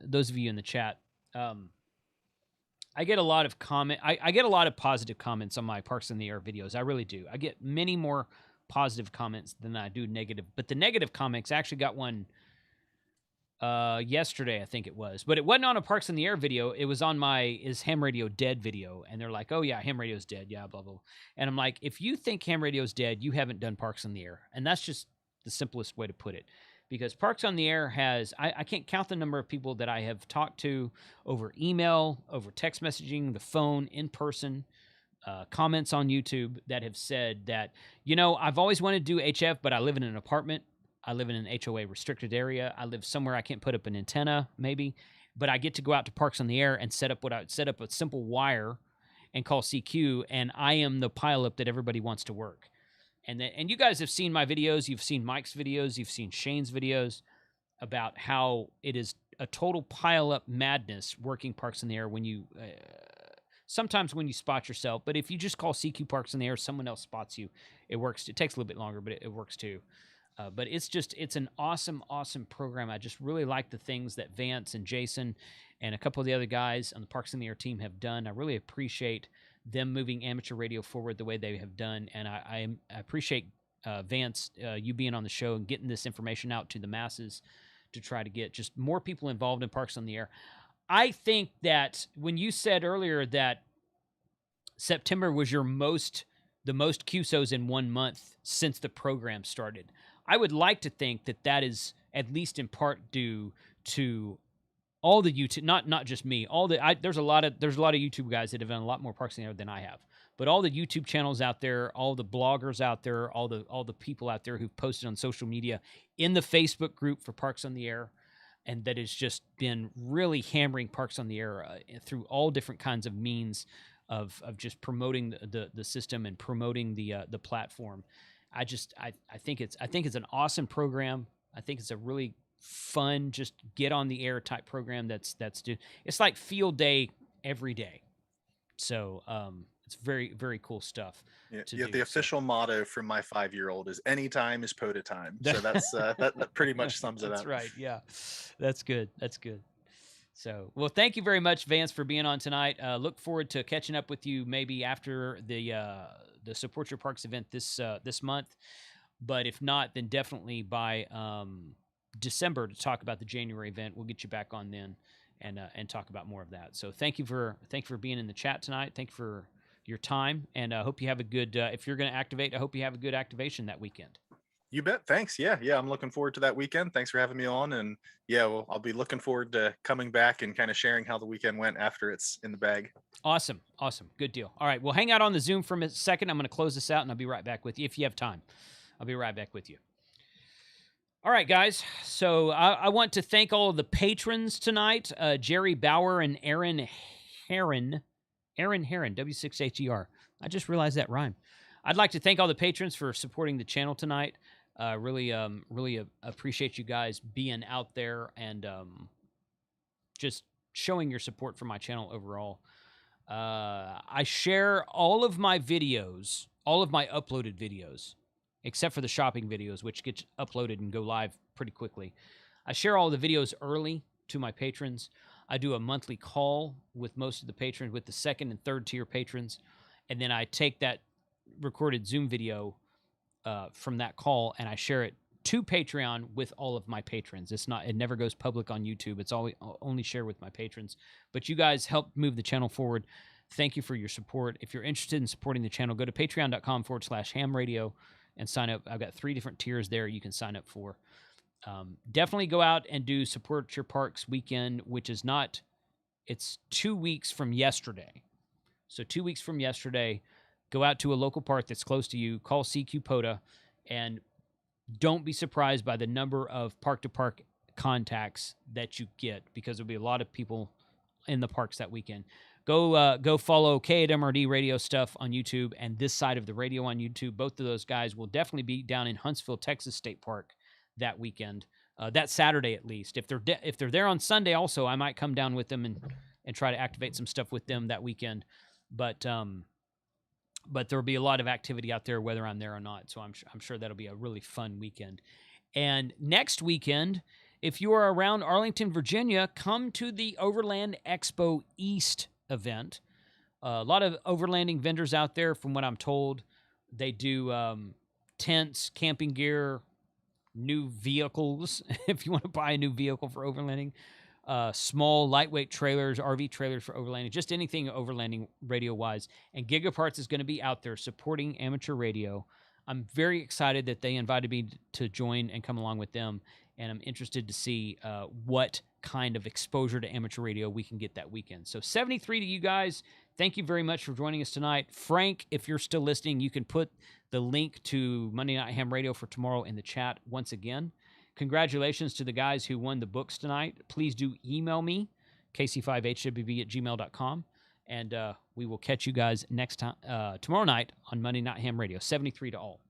those of you in the chat, I get a lot of I get a lot of positive comments on my Parks on the Air videos. I really do. I get many more positive comments than I do negative. But the negative comments, I actually got one yesterday, I think it was. But it wasn't on a Parks on the Air video. It was on my Is Ham Radio Dead video. And they're like, oh, yeah, Ham Radio's dead. Yeah, blah, blah, blah. And I'm like, if you think Ham Radio's dead, you haven't done Parks on the Air. And that's just the simplest way to put it. Because Parks on the Air has, I can't count the number of people that I have talked to over email, over text messaging, the phone, in person, comments on YouTube that have said that, you know, I've always wanted to do HF, but I live in an apartment. I live in an HOA restricted area. I live somewhere I can't put up an antenna, maybe, but I get to go out to Parks on the Air and set up what I would set up a simple wire and call CQ, and I am the pileup that everybody wants to work. And you guys have seen my videos. You've seen Mike's videos. You've seen Shane's videos about how it is a total pile-up madness working Parks in the Air when you sometimes when you spot yourself. But if you just call CQ Parks in the Air, someone else spots you. It works. It takes a little bit longer, but it works too. But it's an awesome, awesome program. I just really like the things that Vance and Jason and a couple of the other guys on the Parks in the Air team have done. I really appreciate them moving amateur radio forward the way they have done. And I appreciate Vance, you being on the show and getting this information out to the masses to try to get just more people involved in Parks on the Air. I think that when you said earlier that September was the most QSOs in 1 month since the program started, I would like to think that that is at least in part due to all the YouTube, not just me. There's a lot of YouTube guys that have done a lot more Parks in the Air than I have. But all the YouTube channels out there, all the bloggers out there, all the people out there who've posted on social media, in the Facebook group for Parks on the Air, and that has just been really hammering Parks on the Air through all different kinds of means of just promoting the system and promoting the platform. I think it's an awesome program. I think it's a really fun, just get on the air type program. It's like field day every day. So it's very, very cool stuff. Yeah, the official motto from my 5-year-old is "Anytime is POTA time." So that's that pretty much sums it up. That's right. Yeah, that's good. That's good. So, well, thank you very much, Vance, for being on tonight. Look forward to catching up with you maybe after the Support Your Parks event this month. But if not, then definitely by December to talk about the January event. We'll get you back on then and talk about more of that. So thank you for being in the chat tonight. Thank you for your time, and I hope you have a good. If you're going to activate, I hope you have a good activation that weekend. You bet. Thanks. Yeah, I'm looking forward to that weekend. Thanks for having me on, and well, I'll be looking forward to coming back and kind of sharing how the weekend went after it's in the bag. Awesome. Good deal. All right, well, hang out on the Zoom for a second. I'm going to close this out, and I'll be right back with you if you have time. I'll be right back with you. All right, guys. So I want to thank all of the patrons tonight, Jerry Bauer and Aaron Heron, W6HER. I just realized that rhyme. I'd like to thank all the patrons for supporting the channel tonight. Really appreciate you guys being out there and just showing your support for my channel overall. I share all of my videos, all of my uploaded videos, except for the shopping videos, which get uploaded and go live pretty quickly. I share all the videos early to my patrons. I do a monthly call with most of the patrons, with the second and third tier patrons, and then I take that recorded Zoom video from that call and I share it to Patreon with all of my patrons. It never goes public on YouTube. It's only shared with my patrons. But you guys help move the channel forward. Thank you for your support. If you're interested in supporting the channel, go to patreon.com/hamradio and sign up. I've got 3 different tiers there you can sign up for. Definitely go out and do Support Your Parks weekend, which is it's 2 weeks from yesterday. So 2 weeks from yesterday, go out to a local park that's close to you, call CQ POTA, and don't be surprised by the number of park-to-park contacts that you get, because there'll be a lot of people in the parks that weekend. Go follow K8MRD radio stuff on YouTube and This Side of the Radio on YouTube. Both of those guys will definitely be down in Huntsville, Texas State Park that weekend, that Saturday at least. If they're there on Sunday also, I might come down with them and try to activate some stuff with them that weekend. But there'll be a lot of activity out there whether I'm there or not. So I'm sure that'll be a really fun weekend. And next weekend, if you are around Arlington, Virginia, come to the Overland Expo East event. A lot of overlanding vendors out there, from what I'm told. They do tents, camping gear, new vehicles, if you want to buy a new vehicle for overlanding, small, lightweight trailers, RV trailers for overlanding, just anything overlanding radio-wise. And Gigaparts is going to be out there supporting amateur radio. I'm very excited that they invited me to join and come along with them, and I'm interested to see what kind of exposure to amateur radio we can get that weekend. So 73 to you guys. Thank you very much for joining us tonight. Frank, if you're still listening, you can put the link to Monday Night Ham Radio for tomorrow in the chat once again. Congratulations to the guys who won the books tonight. Please do email me, kc5hwb@gmail.com, and we will catch you guys next time tomorrow night on Monday Night Ham Radio. 73 to all.